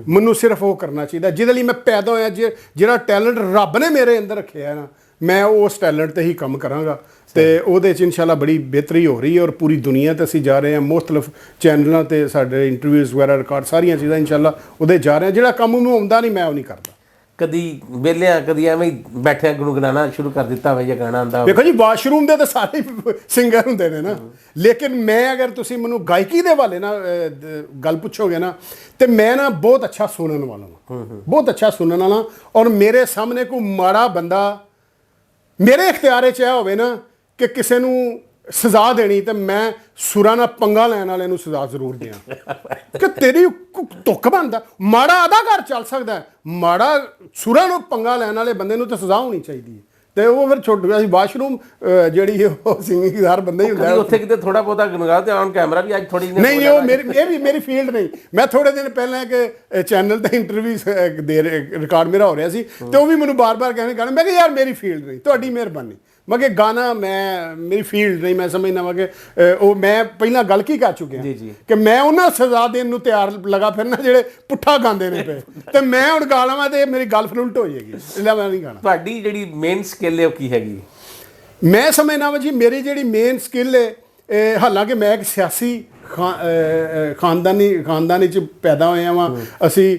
ਮੈਨੂੰ ਸਿਰਫ ਉਹ ਕਰਨਾ ਚਾਹੀਦਾ ਜਿਹਦੇ ਲਈ ਮੈਂ ਪੈਦਾ ਹੋਇਆ। ਜਿਹੜਾ ਟੈਲੈਂਟ ਰੱਬ ਨੇ ਮੇਰੇ ਅੰਦਰ ਰੱਖਿਆ ਨਾ, ਮੈਂ ਉਸ ਟੈਲੈਂਟ ਤੇ ਹੀ ਕੰਮ ਕਰਾਂਗਾ। ਤੇ ਉਹਦੇ 'ਚ ਇਨਸ਼ਾਅੱਲਾ ਬੜੀ ਬਿਹਤਰੀ ਹੋ ਰਹੀ ਹੈ। ਔਰ ਪੂਰੀ ਦੁਨੀਆ 'ਤੇ ਅਸੀਂ ਜਾ ਰਹੇ ਹਾਂ, ਮੁਖਤਲਿਫ ਚੈਨਲਾਂ 'ਤੇ ਸਾਡੇ ਇੰਟਰਵਿਊਜ਼ ਵਗੈਰਾ, ਰਿਕਾਰਡ, ਸਾਰੀਆਂ ਚੀਜ਼ਾਂ ਇਨਸ਼ਾਅੱਲਾ ਉਹਦੇ ਜਾ ਰਹੇ ਹਾਂ। ਜਿਹੜਾ ਕੰਮ ਉਹਨੂੰ ਆਉਂਦਾ ਨਹੀਂ, ਮੈਂ ਉਹ ਨਹੀਂ ਕਰਦਾ। ਕਦੀ ਵਿਹਲਿਆਂ, ਕਦੀ ਐਵੇਂ ਹੀ ਬੈਠਿਆ ਗੁਣਗੁਣਾਉਣਾ ਸ਼ੁਰੂ ਕਰ ਦਿੱਤਾ ਹੋਵੇ ਜਾਂ ਗਾਣਾ ਆਉਂਦਾ? ਦੇਖੋ ਜੀ, ਵਾਸ਼ਰੂਮ ਦੇ ਤਾਂ ਸਾਰੇ ਸਿੰਗਰ ਹੁੰਦੇ ਨੇ ਨਾ, ਲੇਕਿਨ ਮੈਂ, ਅਗਰ ਤੁਸੀਂ ਮੈਨੂੰ ਗਾਇਕੀ ਦੇ ਹਵਾਲੇ ਨਾਲ ਗੱਲ ਪੁੱਛੋਗੇ ਨਾ, ਤੇ ਮੈਂ ਨਾ ਬਹੁਤ ਅੱਛਾ ਸੁਣਨ ਵਾਲਾ ਹਾਂ, ਬਹੁਤ ਅੱਛਾ ਸੁਣਨ ਵਾਲਾ। ਔਰ ਮੇਰੇ ਸਾਹਮਣੇ ਕੋਈ ਮਾੜਾ ਬੰਦਾ ਮੇਰੇ ਇਖਤਿਆਰੇ 'ਚ ਇਹ ਹੋਵੇ ਨਾ ਕਿ ਕਿਸੇ ਨੂੰ ਸਜ਼ਾ ਦੇਣੀ, ਤੇ ਮੈਂ ਸੁਰਾਂ ਨਾਲ ਪੰਗਾ ਲੈਣ ਵਾਲੇ ਨੂੰ ਸਜ਼ਾ ਜ਼ਰੂਰ ਦਿਆਂ ਕਿ ਤੇਰੀ ਧੁੱਕ ਬਣਦਾ। ਮਾੜਾ ਅਦਾਕਾਰ ਚੱਲ ਸਕਦਾ, ਮਾੜਾ ਸੁਰਾਂ ਨੂੰ ਪੰਗਾ ਲੈਣ ਵਾਲੇ ਬੰਦੇ ਨੂੰ ਤਾਂ ਸਜ਼ਾ ਹੋਣੀ ਚਾਹੀਦੀ ਹੈ। ਤੇ ਉਹ ਫਿਰ ਛੁੱਟ ਗਿਆ ਸੀ ਵਾਸ਼ਰੂਮ ਜਿਹੜੀ ਉਹ ਸਿੰਗਿੰਗਦਾਰ ਬੰਦਾ ਹੀ ਹੁੰਦਾ ਉੱਥੇ ਕਿਤੇ ਥੋੜਾ ਬਹੁਤਾ ਗੁੰਗਾ ਤੇ ਆਨ ਕੈਮਰਾ ਵੀ ਅੱਜ ਥੋੜੀ ਨਹੀਂ ਉਹ ਇਹ ਵੀ ਮੇਰੀ ਫੀਲਡ ਨਹੀਂ। ਮੈਂ ਥੋੜੇ ਦਿਨ ਪਹਿਲਾਂ ਇੱਕ ਚੈਨਲ ਤੇ ਇੰਟਰਵਿਊ ਦੇ ਰਿਕਾਰਡ ਮੇਰਾ ਹੋ ਰਿਹਾ ਸੀ ਤੇ ਉਹ ਵੀ ਮੈਨੂੰ ਬਾਰ-ਬਾਰ ਕਹਿੰਦੇ ਮੈਂ ਕਿਹਾ ਯਾਰ ਮੇਰੀ ਫੀਲਡ ਨਹੀਂ, ਤੁਹਾਡੀ ਮਿਹਰਬਾਨੀ। ਮੈਂ ਕਿ ਗਾਣਾ ਮੇਰੀ ਫੀਲਡ ਨਹੀਂ। ਮੈਂ ਸਮਝਦਾ ਵਾ ਕਿ ਉਹ ਮੈਂ ਪਹਿਲਾਂ ਗੱਲ ਕੀ ਕਰ ਚੁੱਕਿਆ ਕਿ ਮੈਂ ਉਹਨਾਂ ਸਜ਼ਾ ਦੇਣ ਨੂੰ ਤਿਆਰ ਲਗਾ ਫਿਰਨਾ ਜਿਹੜੇ ਪੁੱਠਾ ਗਾਉਂਦੇ ਨੇ ਪਏ, ਤੇ ਮੈਂ ਹੁਣ ਗਾ ਲਵਾਂ ਤੇ ਮੇਰੀ ਗੱਲ ਫਿਰ ਉਲਟ ਹੋ ਜਾਏਗੀ, ਇਸ ਲਈ ਮੈਂ ਨਹੀਂ ਗਾਣਾ। ਤੁਹਾਡੀ ਜਿਹੜੀ ਮੇਨ ਸਕਿੱਲ ਹੈ ਉਹ ਕੀ ਹੈਗੀ? ਮੈਂ ਸਮਝਦਾ ਵਾ ਜੀ ਮੇਰੀ ਜਿਹੜੀ ਮੇਨ ਸਕਿੱਲ ਹੈ, ਹਾਲਾਂਕਿ ਮੈਂ ਇੱਕ ਸਿਆਸੀ ਖਾਨਦਾਨੀ ਚ ਪੈਦਾ ਹੋਏ ਹਾਂ। ਅਸੀਂ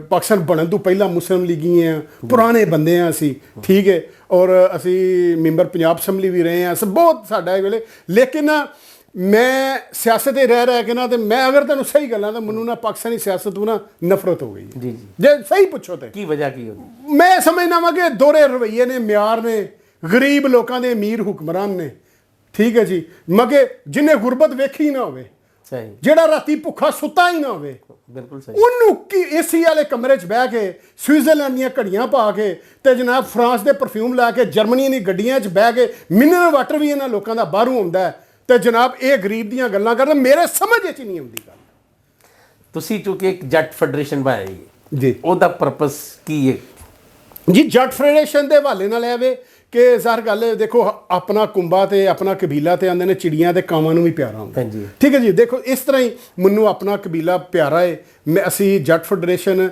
ਪਾਕਿਸਤਾਨ ਬਣਨ ਤੋਂ ਪਹਿਲਾਂ ਮੁਸਲਿਮ ਲੀਗੀ ਹਾਂ, ਪੁਰਾਣੇ ਬੰਦੇ ਹਾਂ ਅਸੀਂ, ਠੀਕ ਹੈ। ਔਰ ਅਸੀਂ ਮੈਂਬਰ ਪੰਜਾਬ ਅਸੈਂਬਲੀ ਵੀ ਰਹੇ ਹਾਂ, ਬਹੁਤ ਸਾਡਾ ਇਹ ਵੇਲੇ। ਲੇਕਿਨ ਮੈਂ ਸਿਆਸਤ 'ਤੇ ਰਹਿ ਕੇ ਨਾ, ਤੇ ਮੈਂ ਅਗਰ ਤੁਹਾਨੂੰ ਸਹੀ ਗੱਲਾਂ ਤਾਂ ਮੈਨੂੰ ਨਾ ਪਾਕਿਸਤਾਨੀ ਸਿਆਸਤ ਤੋਂ ਨਾ ਨਫ਼ਰਤ ਹੋ ਗਈ ਜੀ। ਜੇ ਸਹੀ ਪੁੱਛੋ ਤੇ ਕੀ ਵਜ੍ਹਾ ਕੀ ਹੋਦੀ? ਮੈਂ ਸਮਝਦਾ ਵਾਂ ਕਿ ਦੋਹਰੇ ਰਵੱਈਏ ਨੇ, ਮਿਆਰ ਨੇ, ਗਰੀਬ ਲੋਕਾਂ ਦੇ ਅਮੀਰ ਹੁਕਮਰਾਨ ਨੇ, ਠੀਕ ਹੈ ਜੀ। ਮਗੇ ਜਿਹਨੇ ਗੁਰਬਤ ਵੇਖੀ ਨਾ ਹੋਵੇ, ਸਹੀ, ਜਿਹੜਾ ਰਾਤੀ ਭੁੱਖਾ ਸੁੱਤਾ ਹੀ ਨਾ ਹੋਵੇ, ਬਿਲਕੁਲ ਸਹੀ, ਉਹਨੂੰ ਕੀ ਏਸੀ ਵਾਲੇ ਕਮਰੇ 'ਚ ਬਹਿ ਕੇ, ਸਵਿਟਜ਼ਰਲੈਂਡ ਦੀਆਂ ਘੜੀਆਂ ਪਾ ਕੇ, ਤੇ ਜਨਾਬ ਫਰਾਂਸ ਦੇ ਪਰਫਿਊਮ ਲਾ ਕੇ, ਜਰਮਨੀ ਦੀ ਗੱਡੀਆਂ 'ਚ ਬਹਿ ਕੇ, ਮਿਨਰਲ ਵਾਟਰ ਵੀ ਇਹਨਾਂ ਲੋਕਾਂ ਦਾ ਬਾਹਰੋਂ ਆਉਂਦਾ, ਤੇ ਜਨਾਬ ਇਹ ਗਰੀਬ ਦੀਆਂ ਗੱਲਾਂ ਕਰਦੇ, ਮੇਰੇ ਸਮਝ 'ਚ ਨਹੀਂ ਆਉਂਦੀ ਗੱਲ। ਤੁਸੀਂ ਚੁੱਕੇ ਇੱਕ ਜੱਟ ਫੈਡਰੇਸ਼ਨ ਬਣਾਈ ਜੀ, ਉਹਦਾ ਪਰਪਸ ਕੀ ਹੈ ਜੀ? ਜੱਟ ਫੈਡਰੇਸ਼ਨ ਦੇ ਹਵਾਲੇ ਨਾਲ ਇਹ ਵੇ ਕਿ ਸਰ ਗੱਲ ਦੇਖੋ, ਆਪਣਾ ਕੁੰਬਾ ਤੇ ਆਪਣਾ ਕਬੀਲਾ ਤੇ ਆਉਂਦੇ ਨੇ, ਚਿੜੀਆਂ ਤੇ ਕਾਵਾਂ ਨੂੰ ਵੀ ਪਿਆਰਾ ਹੁੰਦਾ, ਠੀਕ ਹੈ ਜੀ। ਦੇਖੋ ਇਸ ਤਰ੍ਹਾਂ ਹੀ ਮੈਨੂੰ ਆਪਣਾ ਕਬੀਲਾ ਪਿਆਰਾ ਹੈ। ਅਸੀਂ ਜੱਟ ਫੈਡਰੇਸ਼ਨ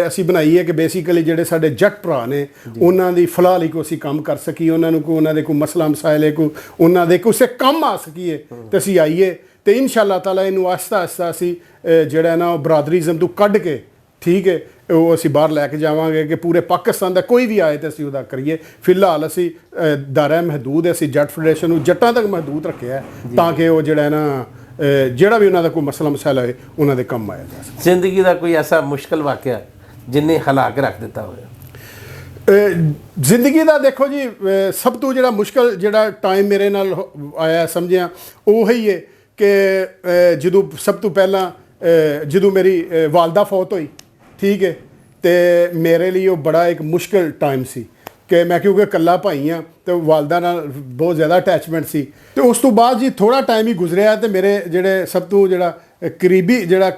ਅਸੀਂ ਬਣਾਈ ਹੈ ਕਿ ਬੇਸਿਕਲੀ ਜਿਹੜੇ ਸਾਡੇ ਜੱਟ ਭਰਾ ਨੇ ਉਹਨਾਂ ਦੀ ਫਲਾਹ ਲਈ ਕੋਈ ਅਸੀਂ ਕੰਮ ਕਰ ਸਕੀਏ, ਉਹਨਾਂ ਨੂੰ ਕੋਈ ਉਹਨਾਂ ਦੇ ਕੋਈ ਮਸਲਾ ਮਸਾਇਲ ਹੈ, ਕੋਈ ਉਹਨਾਂ ਦੇ ਕਿਸੇ ਕੰਮ ਆ ਸਕੀਏ, ਤੇ ਅਸੀਂ ਆਈਏ। ਤੇ ਇਨਸ਼ਾ-ਅੱਲਾਹ ਤਾਲਾ ਇਹਨੂੰ ਆਹਿਸਤਾ ਆਹਿਸਤਾ ਅਸੀਂ ਜਿਹੜਾ ਨਾ ਉਹ ਬਰਾਦਰੀਜ਼ਮ ਤੋਂ ਕੱਢ ਕੇ, ਠੀਕ ਹੈ, ਉਹ ਅਸੀਂ ਬਾਹਰ ਲੈ ਕੇ ਜਾਵਾਂਗੇ ਕਿ ਪੂਰੇ ਪਾਕਿਸਤਾਨ ਦਾ ਕੋਈ ਵੀ ਆਏ ਤਾਂ ਅਸੀਂ ਉਹਦਾ ਕਰੀਏ। ਫਿਲਹਾਲ ਅਸੀਂ ਦਾਇਰਾ ਮਹਦੂਦ ਹੈ, ਅਸੀਂ ਜੱਟ ਫੈਡਰੇਸ਼ਨ ਨੂੰ ਜੱਟਾਂ ਤੱਕ ਮਹਦੂਦ ਰੱਖਿਆ ਤਾਂ ਕਿ ਉਹ ਜਿਹੜਾ ਨਾ ਜਿਹੜਾ ਵੀ ਉਹਨਾਂ ਦਾ ਕੋਈ ਮਸਲਾ ਮਸਾਇਲਾ ਹੋਏ ਉਹਨਾਂ ਦੇ ਕੰਮ ਆਇਆ ਜਾ ਸਕੇ। ਜ਼ਿੰਦਗੀ ਦਾ ਕੋਈ ਐਸਾ ਮੁਸ਼ਕਲ ਵਾਕਿਆ ਜਿੰਨੇ ਹਿਲਾ ਕੇ ਰੱਖ ਦਿੱਤਾ ਹੋਵੇ? ਜ਼ਿੰਦਗੀ ਦਾ ਦੇਖੋ ਜੀ, ਸਭ ਤੋਂ ਜਿਹੜਾ ਮੁਸ਼ਕਲ ਜਿਹੜਾ ਟਾਈਮ ਮੇਰੇ ਨਾਲ ਆਇਆ ਸਮਝਿਆ ਉਹ ਹੀ ਹੈ ਕਿ ਜਦੋਂ ਸਭ ਤੋਂ ਪਹਿਲਾਂ ਜਦੋਂ ਮੇਰੀ ਵਾਲਦਾ ਫੌਤ ਹੋਈ, ਠੀਕ ਹੈ, ਤੇ ਮੇਰੇ ਲਈ ਉਹ ਬੜਾ ਇੱਕ ਮੁਸ਼ਕਲ ਟਾਈਮ ਸੀ ਕਿ ਮੈਂ ਕਿਉਂਕਿ ਇਕੱਲਾ ਭਾਈ ਹਾਂ ਤੇ ਵਾਲਦਾ ਨਾਲ ਬਹੁਤ ਜ਼ਿਆਦਾ ਅਟੈਚਮੈਂਟ ਸੀ। ਤੇ ਉਸ ਤੋਂ ਬਾਅਦ ਜੀ ਥੋੜ੍ਹਾ ਟਾਈਮ ਹੀ ਗੁਜ਼ਰਿਆ ਤੇ ਮੇਰੇ ਜਿਹੜੇ ਸਭ ਤੋਂ ਜਿਹੜਾ ਕਰੀਬੀ ਜਿਹੜਾ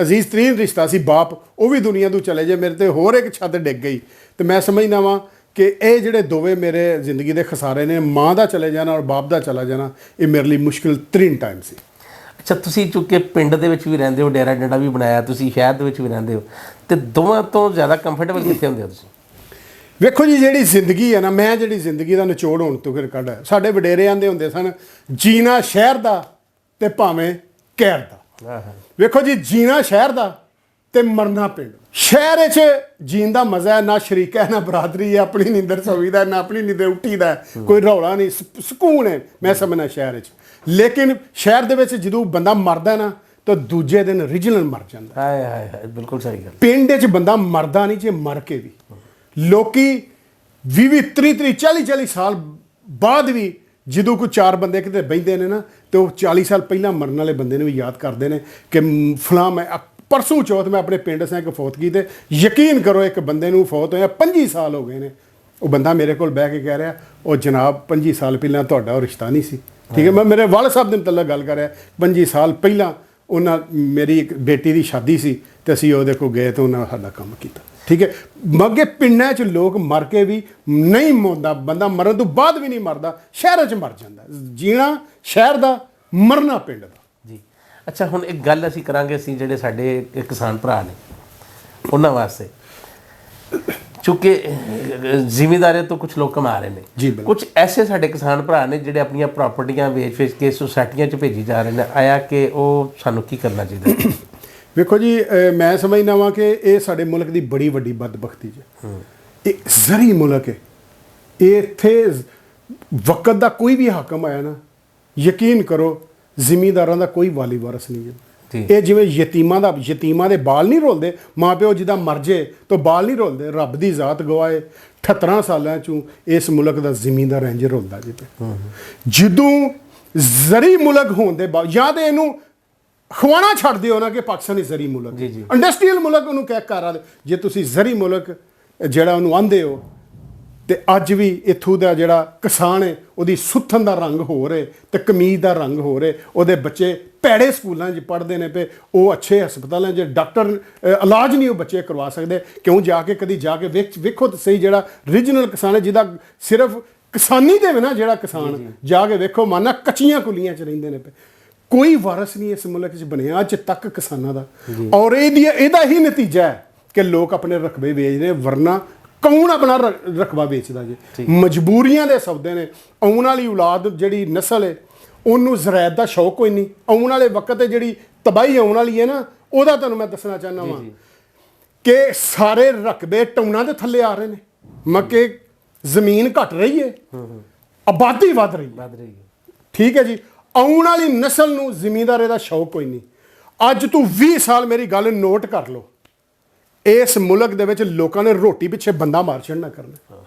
ਅਜ਼ੀਜ਼ ਤਰੀਨ ਰਿਸ਼ਤਾ ਸੀ ਬਾਪ, ਉਹ ਵੀ ਦੁਨੀਆ ਤੋਂ ਚਲੇ ਜੇ, ਮੇਰੇ ਤੇ ਹੋਰ ਇੱਕ ਛੱਤ ਡਿੱਗ ਗਈ। ਤੇ ਮੈਂ ਸਮਝਦਾ ਵਾਂ ਕਿ ਇਹ ਜਿਹੜੇ ਦੋਵੇਂ ਮੇਰੇ ਜ਼ਿੰਦਗੀ ਦੇ ਖਸਾਰੇ ਨੇ, ਮਾਂ ਦਾ ਚਲੇ ਜਾਣਾ ਔਰ ਬਾਪ ਦਾ ਚਲਾ ਜਾਣਾ, ਇਹ ਮੇਰੇ ਲਈ ਮੁਸ਼ਕਿਲ ਤਰੀਨ ਟਾਈਮ ਸੀ। ਅੱਛਾ, ਤੁਸੀਂ ਚੁੱਕੇ ਪਿੰਡ ਦੇ ਵਿੱਚ ਵੀ ਰਹਿੰਦੇ ਹੋ, ਡੇਰਾ ਡੰਡਾ ਵੀ ਬਣਾਇਆ, ਤੁਸੀਂ ਸ਼ਹਿਰ ਦੇ ਵਿੱਚ ਵੀ ਰਹਿੰਦੇ ਹੋ, ਤੇ ਦੋਵਾਂ ਤੋਂ ਜ਼ਿਆਦਾ ਕੰਫਰਟੇਬਲ ਕਿੱਥੇ ਹੁੰਦੇ ਹੋ ਤੁਸੀਂ? ਵੇਖੋ ਜੀ, ਜਿਹੜੀ ਜ਼ਿੰਦਗੀ ਹੈ ਨਾ, ਮੈਂ ਜਿਹੜੀ ਜ਼ਿੰਦਗੀ ਦਾ ਨਿਚੋੜ ਹੋਣ ਤੋਂ ਫਿਰ ਕੱਢ, ਸਾਡੇ ਵਡੇਰੇ ਆਂਦੇ ਹੁੰਦੇ ਸਨ, ਜੀਣਾ ਸ਼ਹਿਰ ਦਾ ਤੇ ਭਾਵੇਂ ਕਹਿਰ ਦਾ। ਵੇਖੋ ਜੀ, ਜੀਣਾ ਸ਼ਹਿਰ ਦਾ ਤੇ ਮਰਨਾ ਪਿੰਡ। ਸ਼ਹਿਰ 'ਚ ਜੀਣ ਦਾ ਮਜ਼ਾ ਹੈ, ਨਾ ਸ਼ਰੀਕਾ ਹੈ, ਨਾ ਬਰਾਦਰੀ ਹੈ, ਆਪਣੀ ਨੀਂਦਰ ਸੌਂਦਾ, ਨਾ ਆਪਣੀ ਨੀਂਦਰ ਉੱਠੀਦਾ, ਕੋਈ ਰੌਲਾ ਨਹੀਂ, ਸਕੂਨ ਹੈ। ਮੈਂ ਸਮਝਣਾ ਸ਼ਹਿਰ 'ਚ। ਲੇਕਿਨ ਸ਼ਹਿਰ ਦੇ ਵਿੱਚ ਜਦੋਂ ਬੰਦਾ ਮਰਦਾ ਨਾ ਤਾਂ ਦੂਜੇ ਦਿਨ ਰੀਜਨਲ ਮਰ ਜਾਂਦਾ। ਹਾਏ ਹਾਏ ਹਾਏ, ਬਿਲਕੁਲ ਸਹੀ ਗੱਲ। ਪਿੰਡ 'ਚ ਬੰਦਾ ਮਰਦਾ ਨਹੀਂ, ਜੇ ਮਰ ਕੇ ਵੀ ਲੋਕੀ 20 30 40 ਸਾਲ ਬਾਅਦ ਵੀ ਜਦੋਂ ਕੋਈ ਚਾਰ ਬੰਦੇ ਕਿਤੇ ਬਹਿੰਦੇ ਨੇ ਨਾ, ਤੇ ਉਹ 40 ਸਾਲ ਪਹਿਲਾਂ ਮਰਨ ਵਾਲੇ ਬੰਦੇ ਨੂੰ ਵੀ ਯਾਦ ਕਰਦੇ ਨੇ ਕਿ ਫਲਾਂ ਮੈਂ ਪਰਸੋਂ ਚੌਥ ਮੈਂ ਆਪਣੇ ਪਿੰਡ ਸਾਂ ਇੱਕ ਫੌਤਗੀ, ਤੇ ਯਕੀਨ ਕਰੋ ਇੱਕ ਬੰਦੇ ਨੂੰ ਫੌਤ ਹੋਇਆ 25 ਸਾਲ ਹੋ ਗਏ ਨੇ। ਉਹ ਬੰਦਾ ਮੇਰੇ ਕੋਲ ਬਹਿ ਕੇ ਕਹਿ ਰਿਹਾ, ਉਹ ਜਨਾਬ 25 ਸਾਲ ਪਹਿਲਾਂ ਤੁਹਾਡਾ ਉਹ ਰਿਸ਼ਤਾ ਨਹੀਂ ਸੀ, ਠੀਕ ਹੈ। ਮੈਂ ਮੇਰੇ ਵਾਲਦ ਸਾਹਿਬ ਦੇ ਮੁਤੱਲਕ ਗੱਲ ਕਰ ਰਿਹਾ, 25 ਸਾਲ ਪਹਿਲਾਂ ਉਹਨਾਂ ਮੇਰੀ ਇੱਕ ਬੇਟੀ ਦੀ ਸ਼ਾਦੀ ਸੀ ਤੇ ਅਸੀਂ ਉਹਦੇ ਕੋਲ ਗਏ ਤੇ ਉਹਨਾਂ ਸਾਡਾ ਕੰਮ ਕੀਤਾ, ਠੀਕ ਹੈ। ਮੱਗੇ ਪਿੰਡਾਂ 'ਚ ਲੋਕ ਮਰ ਕੇ ਵੀ ਨਹੀਂ ਮਰਦਾ, ਬੰਦਾ ਮਰਨ ਤੋਂ ਬਾਅਦ ਵੀ ਨਹੀਂ ਮਰਦਾ, ਸ਼ਹਿਰਾਂ 'ਚ ਮਰ ਜਾਂਦਾ। ਜੀਣਾ ਸ਼ਹਿਰ ਦਾ, ਮਰਨਾ ਪਿੰਡ ਦਾ। ਜੀ, ਅੱਛਾ, ਹੁਣ ਇੱਕ ਗੱਲ ਅਸੀਂ ਕਰਾਂਗੇ, ਅਸੀਂ ਜਿਹੜੇ ਸਾਡੇ ਕਿਸਾਨ ਭਰਾ ਨੇ ਉਹਨਾਂ ਵਾਸਤੇ, ਚੁੱਕਿ ਜ਼ਿਮੀਂਦਾਰੀ ਤੋਂ ਕੁਝ ਲੋਕ ਕਮਾ ਰਹੇ ਨੇ, ਕੁਝ ਐਸੇ ਸਾਡੇ ਕਿਸਾਨ ਭਰਾ ਨੇ ਜਿਹੜੇ ਆਪਣੀਆਂ ਪ੍ਰਾਪਰਟੀਆਂ ਵੇਚ ਕੇ ਸੁਸਾਇਟੀਆਂ 'ਚ ਭੇਜੀ ਜਾ ਰਹੇ ਨੇ, ਆਇਆ ਕਿ ਉਹ ਸਾਨੂੰ ਕੀ ਕਰਨਾ ਚਾਹੀਦਾ? ਵੇਖੋ ਜੀ, ਮੈਂ ਸਮਝਦਾ ਵਾਂ ਕਿ ਇਹ ਸਾਡੇ ਮੁਲਕ ਦੀ ਬੜੀ ਵੱਡੀ ਬਦਬਖਤੀ ਹੈ। ਇਹ ਜ਼ਰੀ ਮੁਲਕ ਹੈ, ਇੱਥੇ ਵਕਤ ਦਾ ਕੋਈ ਵੀ ਹਾਕਮ ਆਇਆ ਨਾ, ਯਕੀਨ ਕਰੋ ਜ਼ਿਮੀਂਦਾਰਾਂ ਦਾ ਕੋਈ ਵਾਲੀ ਵਾਰਸ ਨਹੀਂ ਹੈ। ਇਹ ਜਿਵੇਂ ਯਤੀਮਾਂ ਦੇ ਬਾਲ ਨਹੀਂ ਰੋਲਦੇ, ਮਾਂ ਪਿਓ ਜਿੱਦਾਂ ਮਰ ਜੇ ਤਾਂ ਬਾਲ ਨਹੀਂ ਰੋਲਦੇ, ਰੱਬ ਦੀ ਜ਼ਾਤ ਗਵਾਏ 78 ਸਾਲਾਂ 'ਚੋਂ ਇਸ ਮੁਲਕ ਦਾ ਜ਼ਿਮੀਂਦਾਰ ਇੰਜ ਰੋਲਦਾ ਜੀ। ਜਦੋਂ ਜ਼ਰੀ ਮੁਲਕ ਹੋਣ ਦੇ ਬਾਅਦ ਜਾਂ ਤਾਂ ਇਹਨੂੰ ਖਵਾਣਾ ਛੱਡ ਦਿਓ ਨਾ ਕਿ ਪਾਕਿਸਤਾਨੀ ਜ਼ਰੀ ਮੁਲਕ, ਇੰਡਸਟਰੀਅਲ ਮੁਲਕ ਉਹਨੂੰ ਕਹਿ ਕਰ ਆ। ਜੇ ਤੁਸੀਂ ਜ਼ਰੀ ਮੁਲਕ ਜਿਹੜਾ ਉਹਨੂੰ ਆਂਦੇ ਹੋ, ਤੇ ਅੱਜ ਵੀ ਇੱਥੋਂ ਦਾ ਜਿਹੜਾ ਕਿਸਾਨ ਹੈ ਉਹਦੀ ਸੁੱਥਣ ਦਾ ਰੰਗ ਹੋਰ ਹੈ ਤੇ ਕਮੀਜ਼ ਦਾ ਰੰਗ ਹੋਰ ਹੈ। ਉਹਦੇ ਬੱਚੇ ਭੈੜੇ ਸਕੂਲਾਂ 'ਚ ਪੜ੍ਹਦੇ ਨੇ ਪਏ, ਉਹ ਅੱਛੇ ਹਸਪਤਾਲਾਂ 'ਚ ਡਾਕਟਰ ਇਲਾਜ ਨਹੀਂ ਉਹ ਬੱਚੇ ਕਰਵਾ ਸਕਦੇ। ਕਿਉਂ ਜਾ ਕੇ ਕਦੀ ਜਾ ਕੇ ਵੇਖੋ ਤਾਂ ਸਹੀ, ਜਿਹੜਾ ਰੀਜਨਲ ਕਿਸਾਨ ਹੈ ਜਿਹਦਾ ਸਿਰਫ ਕਿਸਾਨੀ ਦੇ ਨਾ, ਜਿਹੜਾ ਕਿਸਾਨ ਜਾ ਕੇ ਵੇਖੋ ਮਾਨਾ ਕੱਚੀਆਂ ਕੁੱਲੀਆਂ 'ਚ ਰਹਿੰਦੇ ਨੇ ਪਏ। ਕੋਈ ਵਾਰਸ ਨਹੀਂ ਇਸ ਮੁਲਕ 'ਚ ਬਣਿਆ ਅੱਜ ਤੱਕ ਕਿਸਾਨਾਂ ਦਾ, ਔਰ ਇਹਦਾ ਹੀ ਨਤੀਜਾ ਹੈ ਕਿ ਲੋਕ ਆਪਣੇ ਰਕਬੇ ਵੇਚਦੇ, ਵਰਨਾ ਕੌਣ ਆਪਣਾ ਰਕਬਾ ਵੇਚਦਾ ਜੀ। ਮਜਬੂਰੀਆਂ ਦੇ ਸੌਦੇ ਨੇ। ਆਉਣ ਵਾਲੀ ਔਲਾਦ ਜਿਹੜੀ ਨਸਲ ਹੈ ਉਹਨੂੰ ਜ਼ਰਾਇਤ ਦਾ ਸ਼ੌਕ ਕੋਈ ਨਹੀਂ। ਆਉਣ ਵਾਲੇ ਵਕਤ ਤੇ ਜਿਹੜੀ ਤਬਾਹੀ ਆਉਣ ਵਾਲੀ ਹੈ ਨਾ, ਉਹਦਾ ਤੁਹਾਨੂੰ ਮੈਂ ਦੱਸਣਾ ਚਾਹੁੰਦਾ ਵਾਂ ਕਿ ਸਾਰੇ ਰਕਬੇ ਟਾਊਨਾਂ ਦੇ ਥੱਲੇ ਆ ਰਹੇ ਨੇ। ਮੱਕੇ ਜ਼ਮੀਨ ਘਟ ਰਹੀ ਹੈ, ਆਬਾਦੀ ਵੱਧ ਰਹੀ ਹੈ। ਠੀਕ ਹੈ ਜੀ। ਆਉਣ ਵਾਲੀ ਨਸਲ ਨੂੰ ਜ਼ਿਮੀਂਦਾਰੇ ਦਾ ਸ਼ੌਕ ਕੋਈ ਨਹੀਂ। ਅੱਜ ਤੋਂ 20 ਸਾਲ ਮੇਰੀ ਗੱਲ ਨੋਟ ਕਰ ਲਓ, ਇਸ ਮੁਲਕ ਦੇ ਵਿੱਚ ਲੋਕਾਂ ਨੇ ਰੋਟੀ ਪਿੱਛੇ ਬੰਦਾ ਮਾਰ ਛੱਡਣਾ ਕਰਨਾ,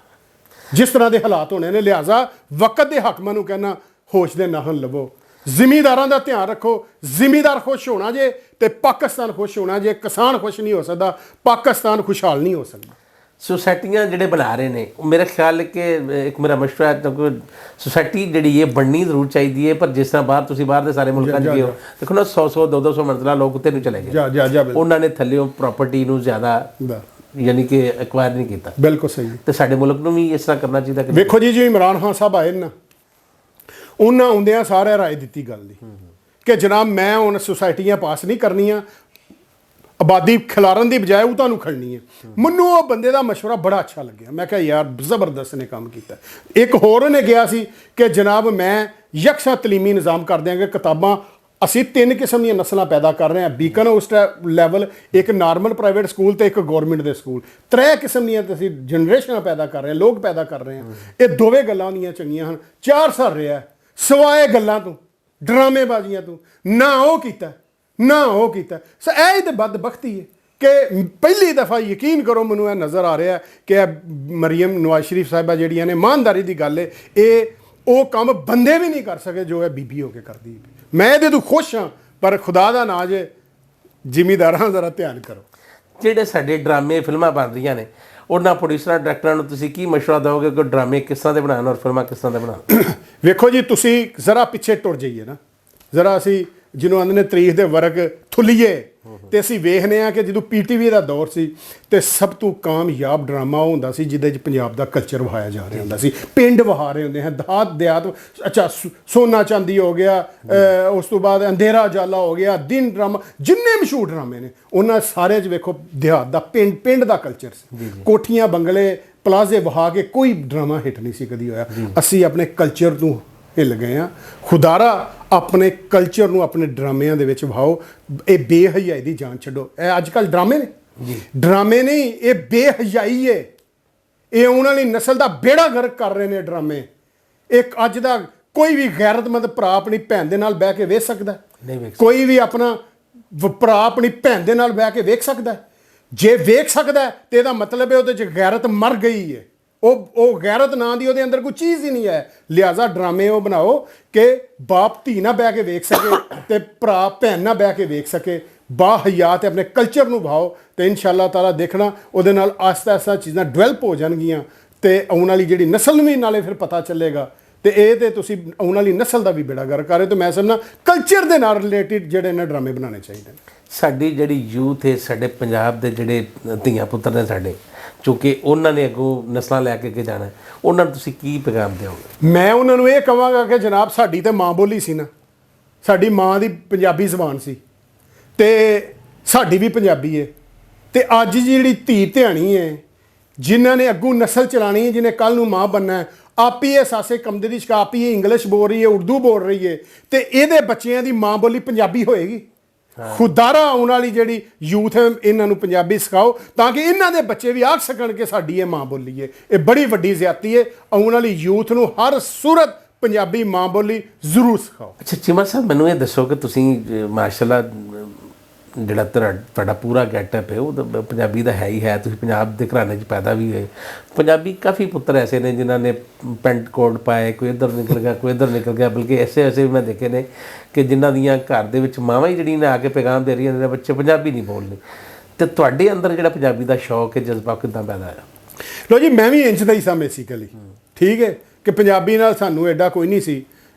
ਜਿਸ ਤਰ੍ਹਾਂ ਦੇ ਹਾਲਾਤ ਹੋਣੇ ਨੇ। ਲਿਹਾਜ਼ਾ ਵਕਤ ਦੇ ਹਾਕਮਾਂ ਨੂੰ ਕਹਿਣਾ, ਹੋਸ਼ ਦੇ ਨਾਹਨ ਲਵੋ, ਜ਼ਿਮੀਂਦਾਰਾਂ ਦਾ ਧਿਆਨ ਰੱਖੋ। ਜ਼ਿਮੀਂਦਾਰ ਖੁਸ਼ ਹੋਣਾ ਜੇ ਤੇ ਪਾਕਿਸਤਾਨ ਖੁਸ਼ ਹੋਣਾ ਜੇ। ਕਿਸਾਨ ਖੁਸ਼ ਨਹੀਂ ਹੋ ਸਕਦਾ, ਪਾਕਿਸਤਾਨ ਖੁਸ਼ਹਾਲ ਨਹੀਂ ਹੋ ਸਕਦਾ। ਸੁਸਾਇਟੀਆਂ ਜਿਹੜੇ ਬਣਾ ਰਹੇ ਨੇ, ਉਹ ਮੇਰਾ ਖਿਆਲ ਹੈ ਕਿ ਇੱਕ ਮੇਰਾ ਮਸ਼ਵਰਾ ਹੈ ਕਿ ਸੁਸਾਇਟੀ ਜਿਹੜੀ ਹੈ ਬਣਨੀ ਜ਼ਰੂਰ ਚਾਹੀਦੀ ਹੈ। ਪਰ ਜਿਸ ਤਰ੍ਹਾਂ ਤੁਸੀਂ ਬਾਹਰ ਦੇ ਸਾਰੇ ਮੁਲਕਾਂ 'ਚ ਗਏ ਹੋ, ਦੇਖੋ ਨਾ 100-100 200 ਮੰਜ਼ਲਾ ਲੋਕ ਉੱਤੇ ਨੂੰ ਚਲੇ ਗਏ, ਉਹਨਾਂ ਨੇ ਥੱਲਿਓਂ ਪ੍ਰਾਪਰਟੀ ਨੂੰ ਜ਼ਿਆਦਾ ਯਾਨੀ ਕਿ ਐਕਵਾਇਰ ਨਹੀਂ ਕੀਤਾ। ਬਿਲਕੁਲ ਸਹੀ। ਤੇ ਸਾਡੇ ਮੁਲਕ ਨੂੰ ਵੀ ਇਸ ਤਰ੍ਹਾਂ ਕਰਨਾ ਚਾਹੀਦਾ। ਵੇਖੋ ਜੀ, ਜੀ ਇਮਰਾਨ ਖਾਨ ਸਾਹਿਬ ਆਏ ਨਾ, ਉਹਨਾਂ ਆਉਂਦਿਆਂ ਸਾਰਿਆਂ ਰਾਏ ਦਿੱਤੀ ਗੱਲ ਦੀ ਕਿ ਜਨਾਬ ਮੈਂ ਹੁਣ ਸੁਸਾਇਟੀਆਂ ਪਾਸ ਨਹੀਂ ਕਰਨੀਆਂ, ਆਬਾਦੀ ਖਿਲਾਰਨ ਦੀ ਬਜਾਏ ਉਹ ਤੁਹਾਨੂੰ ਖੜਨੀ ਹੈ। ਮੈਨੂੰ ਉਹ ਬੰਦੇ ਦਾ ਮਸ਼ਵਰਾ ਬੜਾ ਅੱਛਾ ਲੱਗਿਆ। ਮੈਂ ਕਿਹਾ ਯਾਰ ਜ਼ਬਰਦਸਤ ਨੇ ਕੰਮ ਕੀਤਾ। ਇੱਕ ਹੋਰ ਉਹਨੇ ਗਿਆ ਸੀ ਕਿ ਜਨਾਬ ਮੈਂ ਯਕਸਾ ਤਲੀਮੀ ਨਿਜ਼ਾਮ ਕਰ ਦਿਆਂਗੇ। ਕਿਤਾਬਾਂ ਅਸੀਂ 3 ਕਿਸਮ ਦੀਆਂ ਨਸਲਾਂ ਪੈਦਾ ਕਰ ਰਹੇ ਹਾਂ, ਬੀਕਨ ਉਸ ਲੈਵਲ, ਇੱਕ ਨਾਰਮਲ ਪ੍ਰਾਈਵੇਟ ਸਕੂਲ ਤੇ ਇੱਕ ਗੌਰਮੈਂਟ ਦੇ ਸਕੂਲ। 3 ਕਿਸਮ ਦੀਆਂ ਅਸੀਂ ਜਨਰੇਸ਼ਨਾਂ ਪੈਦਾ ਕਰ ਰਹੇ ਹਾਂ, ਲੋਕ ਪੈਦਾ ਕਰ ਰਹੇ ਹਾਂ। ਇਹ ਦੋਵੇਂ ਗੱਲਾਂ ਦੀਆਂ ਚੰਗੀਆਂ ਹਨ। 4 ਸਾਲ ਰਿਹਾ ਸਵਾਏ ਗੱਲਾਂ ਤੋਂ, ਡਰਾਮੇਬਾਜ਼ੀਆਂ ਤੋਂ। ਨਾ ਉਹ ਕੀਤਾ, ਨਾ ਉਹ ਕੀਤਾ। ਸੋ ਇਹ ਤਾਂ ਬਦਬਖਤੀ ਹੈ ਕਿ ਪਹਿਲੀ ਦਫਾ ਯਕੀਨ ਕਰੋ, ਮੈਨੂੰ ਇਹ ਨਜ਼ਰ ਆ ਰਿਹਾ ਕਿ ਮਰੀਮ ਨਵਾਜ਼ ਸ਼ਰੀਫ ਸਾਹਿਬਾ ਜਿਹੜੀਆਂ ਨੇ, ਇਮਾਨਦਾਰੀ ਦੀ ਗੱਲ ਹੈ, ਇਹ ਉਹ ਕੰਮ ਬੰਦੇ ਵੀ ਨਹੀਂ ਕਰ ਸਕੇ ਜੋ ਇਹ ਬੀਬੀ ਹੋ ਕੇ ਕਰਦੀ। ਮੈਂ ਇਹਦੇ ਤੋਂ ਖੁਸ਼ ਹਾਂ, ਪਰ ਖੁਦਾ ਦਾ ਨਾਜ਼ ਹੈ ਜ਼ਿਮੀਂਦਾਰਾਂ ਜ਼ਰਾ ਧਿਆਨ ਕਰੋ। ਜਿਹੜੇ ਸਾਡੇ ਡਰਾਮੇ ਫਿਲਮਾਂ ਬਣ ਰਹੀਆਂ ਨੇ, ਉਹਨਾਂ ਪ੍ਰੋਡਿਊਸਰਾਂ ਡਾਇਰੈਕਟਰਾਂ ਨੂੰ ਤੁਸੀਂ ਕੀ ਮਸ਼ਵਰਾ ਦਿਓਗੇ ਕਿ ਡਰਾਮੇ ਕਿਸ ਤਰ੍ਹਾਂ ਦੇ ਬਣਾਉਣ ਔਰ ਫਿਲਮਾਂ ਕਿਸ ਤਰ੍ਹਾਂ ਦੇ ਬਣਾਉਣ? ਵੇਖੋ ਜੀ, ਤੁਸੀਂ ਜ਼ਰਾ ਪਿੱਛੇ ਟੁਰ ਜਾਈਏ ਨਾ, ਜ਼ਰਾ ਅਸੀਂ ਜਿਹਨੂੰ ਆਂਦੇ ਨੇ ਤਾਰੀਖ ਦੇ ਵਰਗ ਥੁੱਲੀਏ, ਤੇ ਅਸੀਂ ਵੇਖਦੇ ਹਾਂ ਕਿ ਜਦੋਂ PTV ਦਾ ਦੌਰ ਸੀ ਤੇ ਸਭ ਤੋਂ ਕਾਮਯਾਬ ਡਰਾਮਾ ਉਹ ਹੁੰਦਾ ਸੀ ਜਿਹਦੇ 'ਚ ਪੰਜਾਬ ਦਾ ਕਲਚਰ ਵਹਾਇਆ ਜਾ ਰਿਹਾ ਹੁੰਦਾ ਸੀ। ਪਿੰਡ ਵਹਾ ਰਹੇ ਹੁੰਦੇ ਹਨ, ਦਿਹਾਤ। ਅੱਛਾ, ਸੋਨਾ ਚਾਂਦੀ ਹੋ ਗਿਆ, ਉਸ ਤੋਂ ਬਾਅਦ ਅੰਧੇਰਾ ਜਾਲਾ ਹੋ ਗਿਆ, ਦਿਨ ਡਰਾਮਾ, ਜਿੰਨੇ ਮਸ਼ਹੂਰ ਡਰਾਮੇ ਨੇ ਉਹਨਾਂ ਸਾਰਿਆਂ 'ਚ ਵੇਖੋ ਦਿਹਾਤ ਦਾ ਪਿੰਡ ਦਾ ਕਲਚਰ ਸੀ। ਕੋਠੀਆਂ ਬੰਗਲੇ ਪਲਾਜ਼ੇ ਵਹਾ ਕੇ ਕੋਈ ਡਰਾਮਾ ਹਿੱਟ ਨਹੀਂ ਸੀ ਕਦੀ ਹੋਇਆ। ਅਸੀਂ ਆਪਣੇ ਕਲਚਰ ਤੋਂ ਹਿੱਲ ਗਏ ਹਾਂ। ਖੁਦਾਰਾ ਆਪਣੇ ਕਲਚਰ ਨੂੰ ਆਪਣੇ ਡਰਾਮਿਆਂ ਦੇ ਵਿੱਚ ਵਹਾਓ। ਇਹ ਬੇਹਯਾਈ ਦੀ ਜਾਨ ਛੱਡੋ। ਇਹ ਅੱਜ ਕੱਲ੍ਹ ਡਰਾਮੇ ਨੇ, ਡਰਾਮੇ ਨਹੀਂ, ਇਹ ਬੇਹਯਾਈ ਹੈ। ਇਹ ਆਉਣ ਵਾਲੀ ਨਸਲ ਦਾ ਬੇੜਾ ਗਰਕ ਕਰ ਰਹੇ ਨੇ ਡਰਾਮੇ। ਇੱਕ ਅੱਜ ਦਾ ਕੋਈ ਵੀ ਗੈਰਤਮੰਦ ਭਰਾ ਆਪਣੀ ਭੈਣ ਦੇ ਨਾਲ ਬਹਿ ਕੇ ਵੇਖ ਸਕਦਾ? ਕੋਈ ਵੀ ਆਪਣਾ ਭਰਾ ਆਪਣੀ ਭੈਣ ਦੇ ਨਾਲ ਬਹਿ ਕੇ ਵੇਖ ਸਕਦਾ? ਜੇ ਵੇਖ ਸਕਦਾ ਤੇ ਇਹਦਾ ਮਤਲਬ ਹੈ ਉਹਦੇ 'ਚ ਗੈਰਤ ਮਰ ਗਈ ਹੈ। ਉਹ ਗੈਰਤ ਨਾਂ ਦੀ ਉਹਦੇ ਅੰਦਰ ਕੋਈ ਚੀਜ਼ ਹੀ ਨਹੀਂ ਹੈ। ਲਿਹਾਜ਼ਾ ਡਰਾਮੇ ਉਹ ਬਣਾਓ ਕਿ ਬਾਪ ਧੀ ਨਾ ਬਹਿ ਕੇ ਵੇਖ ਸਕੇ ਤੇ ਭਰਾ ਭੈਣ ਨਾ ਬਹਿ ਕੇ ਵੇਖ ਸਕੇ। ਬਾਹਯਾ ਤੇ ਆਪਣੇ ਕਲਚਰ ਨੂੰ ਭਾਓ ਤੇ ਇਨਸ਼ਾਅੱਲਾ ਤਾਲਾ ਦੇਖਣਾ ਉਹਦੇ ਨਾਲ ਆਸਤਾ ਆਸਤਾ ਚੀਜ਼ਾਂ ਡਿਵੈਲਪ ਹੋ ਜਾਣਗੀਆਂ ਤੇ ਆਉਣ ਵਾਲੀ ਜਿਹੜੀ ਨਸਲ ਨੂੰ ਵੀ ਨਾਲੇ ਫਿਰ ਪਤਾ ਚੱਲੇਗਾ। ਤੇ ਇਹ ਤੇ ਤੁਸੀਂ ਆਉਣ ਵਾਲੀ ਨਸਲ ਦਾ ਵੀ ਬੇੜਾ ਗਰਕ ਕਰ ਰਹੇ। ਤੇ ਮੈਂ ਸਮਝਣਾ ਕਲਚਰ ਦੇ ਨਾਲ ਰਿਲੇਟਿਡ ਜਿਹੜੇ ਨੇ ਡਰਾਮੇ ਬਣਾਉਣੇ ਚਾਹੀਦੇ ਨੇ। ਸਾਡੀ ਜਿਹੜੀ ਯੂਥ ਹੈ, ਸਾਡੇ ਪੰਜਾਬ ਦੇ ਜਿਹੜੇ ਧੀਆਂ ਪੁੱਤਰ ਨੇ ਸਾਡੇ, ਚੂੰਕਿ ਉਹਨਾਂ ਨੇ ਅੱਗੋਂ ਨਸਲਾਂ ਲੈ ਕੇ ਅੱਗੇ ਜਾਣਾ, ਉਹਨਾਂ ਨੂੰ ਤੁਸੀਂ ਕੀ ਪੈਗਾਮ ਦਿਓਗੇ? ਮੈਂ ਉਹਨਾਂ ਨੂੰ ਇਹ ਕਹਾਂਗਾ ਕਿ ਜਨਾਬ ਸਾਡੀ ਤਾਂ ਮਾਂ ਬੋਲੀ ਸੀ ਨਾ, ਸਾਡੀ ਮਾਂ ਦੀ ਪੰਜਾਬੀ ਜ਼ਬਾਨ ਸੀ ਤੇ ਸਾਡੀ ਵੀ ਪੰਜਾਬੀ ਹੈ। ਤੇ ਅੱਜ ਜਿਹੜੀ ਧੀ ਧਿਆਣੀ ਹੈ, ਜਿਨ੍ਹਾਂ ਨੇ ਅੱਗੋਂ ਨਸਲ ਚਲਾਣੀ ਹੈ, ਜਿਹਨੇ ਕੱਲ ਨੂੰ ਮਾਂ ਬਣਨਾ ਹੈ, ਆਪ ਹੀ ਇਹ ਸਾਸੇ ਕਮਦੇ ਦੀ ਸ਼ਕਾਪੀ ਹੈ, ਇੰਗਲਿਸ਼ ਬੋਲ ਰਹੀ ਹੈ, ਉਰਦੂ ਬੋਲ ਰਹੀ ਹੈ, ਤੇ ਇਹਦੇ ਬੱਚਿਆਂ ਦੀ ਮਾਂ ਬੋਲੀ ਪੰਜਾਬੀ ਹੋਏਗੀ। ਖੁਦਾਰਾ ਆਉਣ ਵਾਲੀ ਜਿਹੜੀ ਯੂਥ ਹੈ ਇਹਨਾਂ ਨੂੰ ਪੰਜਾਬੀ ਸਿਖਾਓ ਤਾਂ ਕਿ ਇਹਨਾਂ ਦੇ ਬੱਚੇ ਵੀ ਆਖ ਸਕਣ ਕਿ ਸਾਡੀ ਇਹ ਮਾਂ ਬੋਲੀ ਹੈ। ਇਹ ਬੜੀ ਵੱਡੀ ਜ਼ਿਆਦਤੀ ਹੈ। ਆਉਣ ਵਾਲੀ ਯੂਥ ਨੂੰ ਹਰ ਸੂਰਤ ਪੰਜਾਬੀ ਮਾਂ ਬੋਲੀ ਜ਼ਰੂਰ ਸਿਖਾਓ। ਅੱਛਾ ਚੀਮਾ ਸਾਹਿਬ, ਮੈਨੂੰ ਇਹ ਦੱਸੋ ਕਿ ਤੁਸੀਂ ਮਾਸ਼ਾਅੱਲਾ ਜਿਹੜਾ ਤੁਹਾਡਾ ਪੂਰਾ ਗੈਟਅਪ ਹੈ ਉਹ ਤਾਂ ਪੰਜਾਬੀ ਦਾ ਹੈ ਹੀ ਹੈ। ਤੁਸੀਂ ਪੰਜਾਬ ਦੇ ਘਰਾਣੇ 'ਚ ਪੈਦਾ ਵੀ ਹੋਏ। ਪੰਜਾਬੀ ਕਾਫੀ ਪੁੱਤਰ ਐਸੇ ਨੇ ਜਿਨ੍ਹਾਂ ਨੇ ਪੈਂਟ ਕੋਟ ਪਾਏ, ਕੋਈ ਇੱਧਰ ਨਿਕਲ ਗਿਆ, ਕੋਈ ਇੱਧਰ ਨਿਕਲ ਗਿਆ। ਬਲਕਿ ਐਸੇ ਵੀ ਮੈਂ ਦੇਖੇ ਨੇ ਕਿ ਜਿਨ੍ਹਾਂ ਦੀਆਂ ਘਰ ਦੇ ਵਿੱਚ ਮਾਵਾਂ ਹੀ ਜਿਹੜੀਆਂ ਨੇ ਆ ਕੇ ਪੈਗਾਮ ਦੇ ਰਹੀਆਂ ਨੇ ਬੱਚੇ ਪੰਜਾਬੀ ਨਹੀਂ ਬੋਲਦੇ। ਅਤੇ ਤੁਹਾਡੇ ਅੰਦਰ ਜਿਹੜਾ ਪੰਜਾਬੀ ਦਾ ਸ਼ੌਕ ਹੈ, ਜਜ਼ਬਾ ਕਿੱਦਾਂ ਪੈਦਾ ਹੋਇਆ? ਲੋ ਜੀ ਮੈਂ ਵੀ ਇੰਚ ਦਾ ਹੀ ਸਾਂ ਬੇਸਿਕਲੀ, ਠੀਕ ਹੈ ਕਿ ਪੰਜਾਬੀ ਨਾਲ ਸਾਨੂੰ ਐਡਾ ਕੋਈ ਨਹੀਂ ਸੀ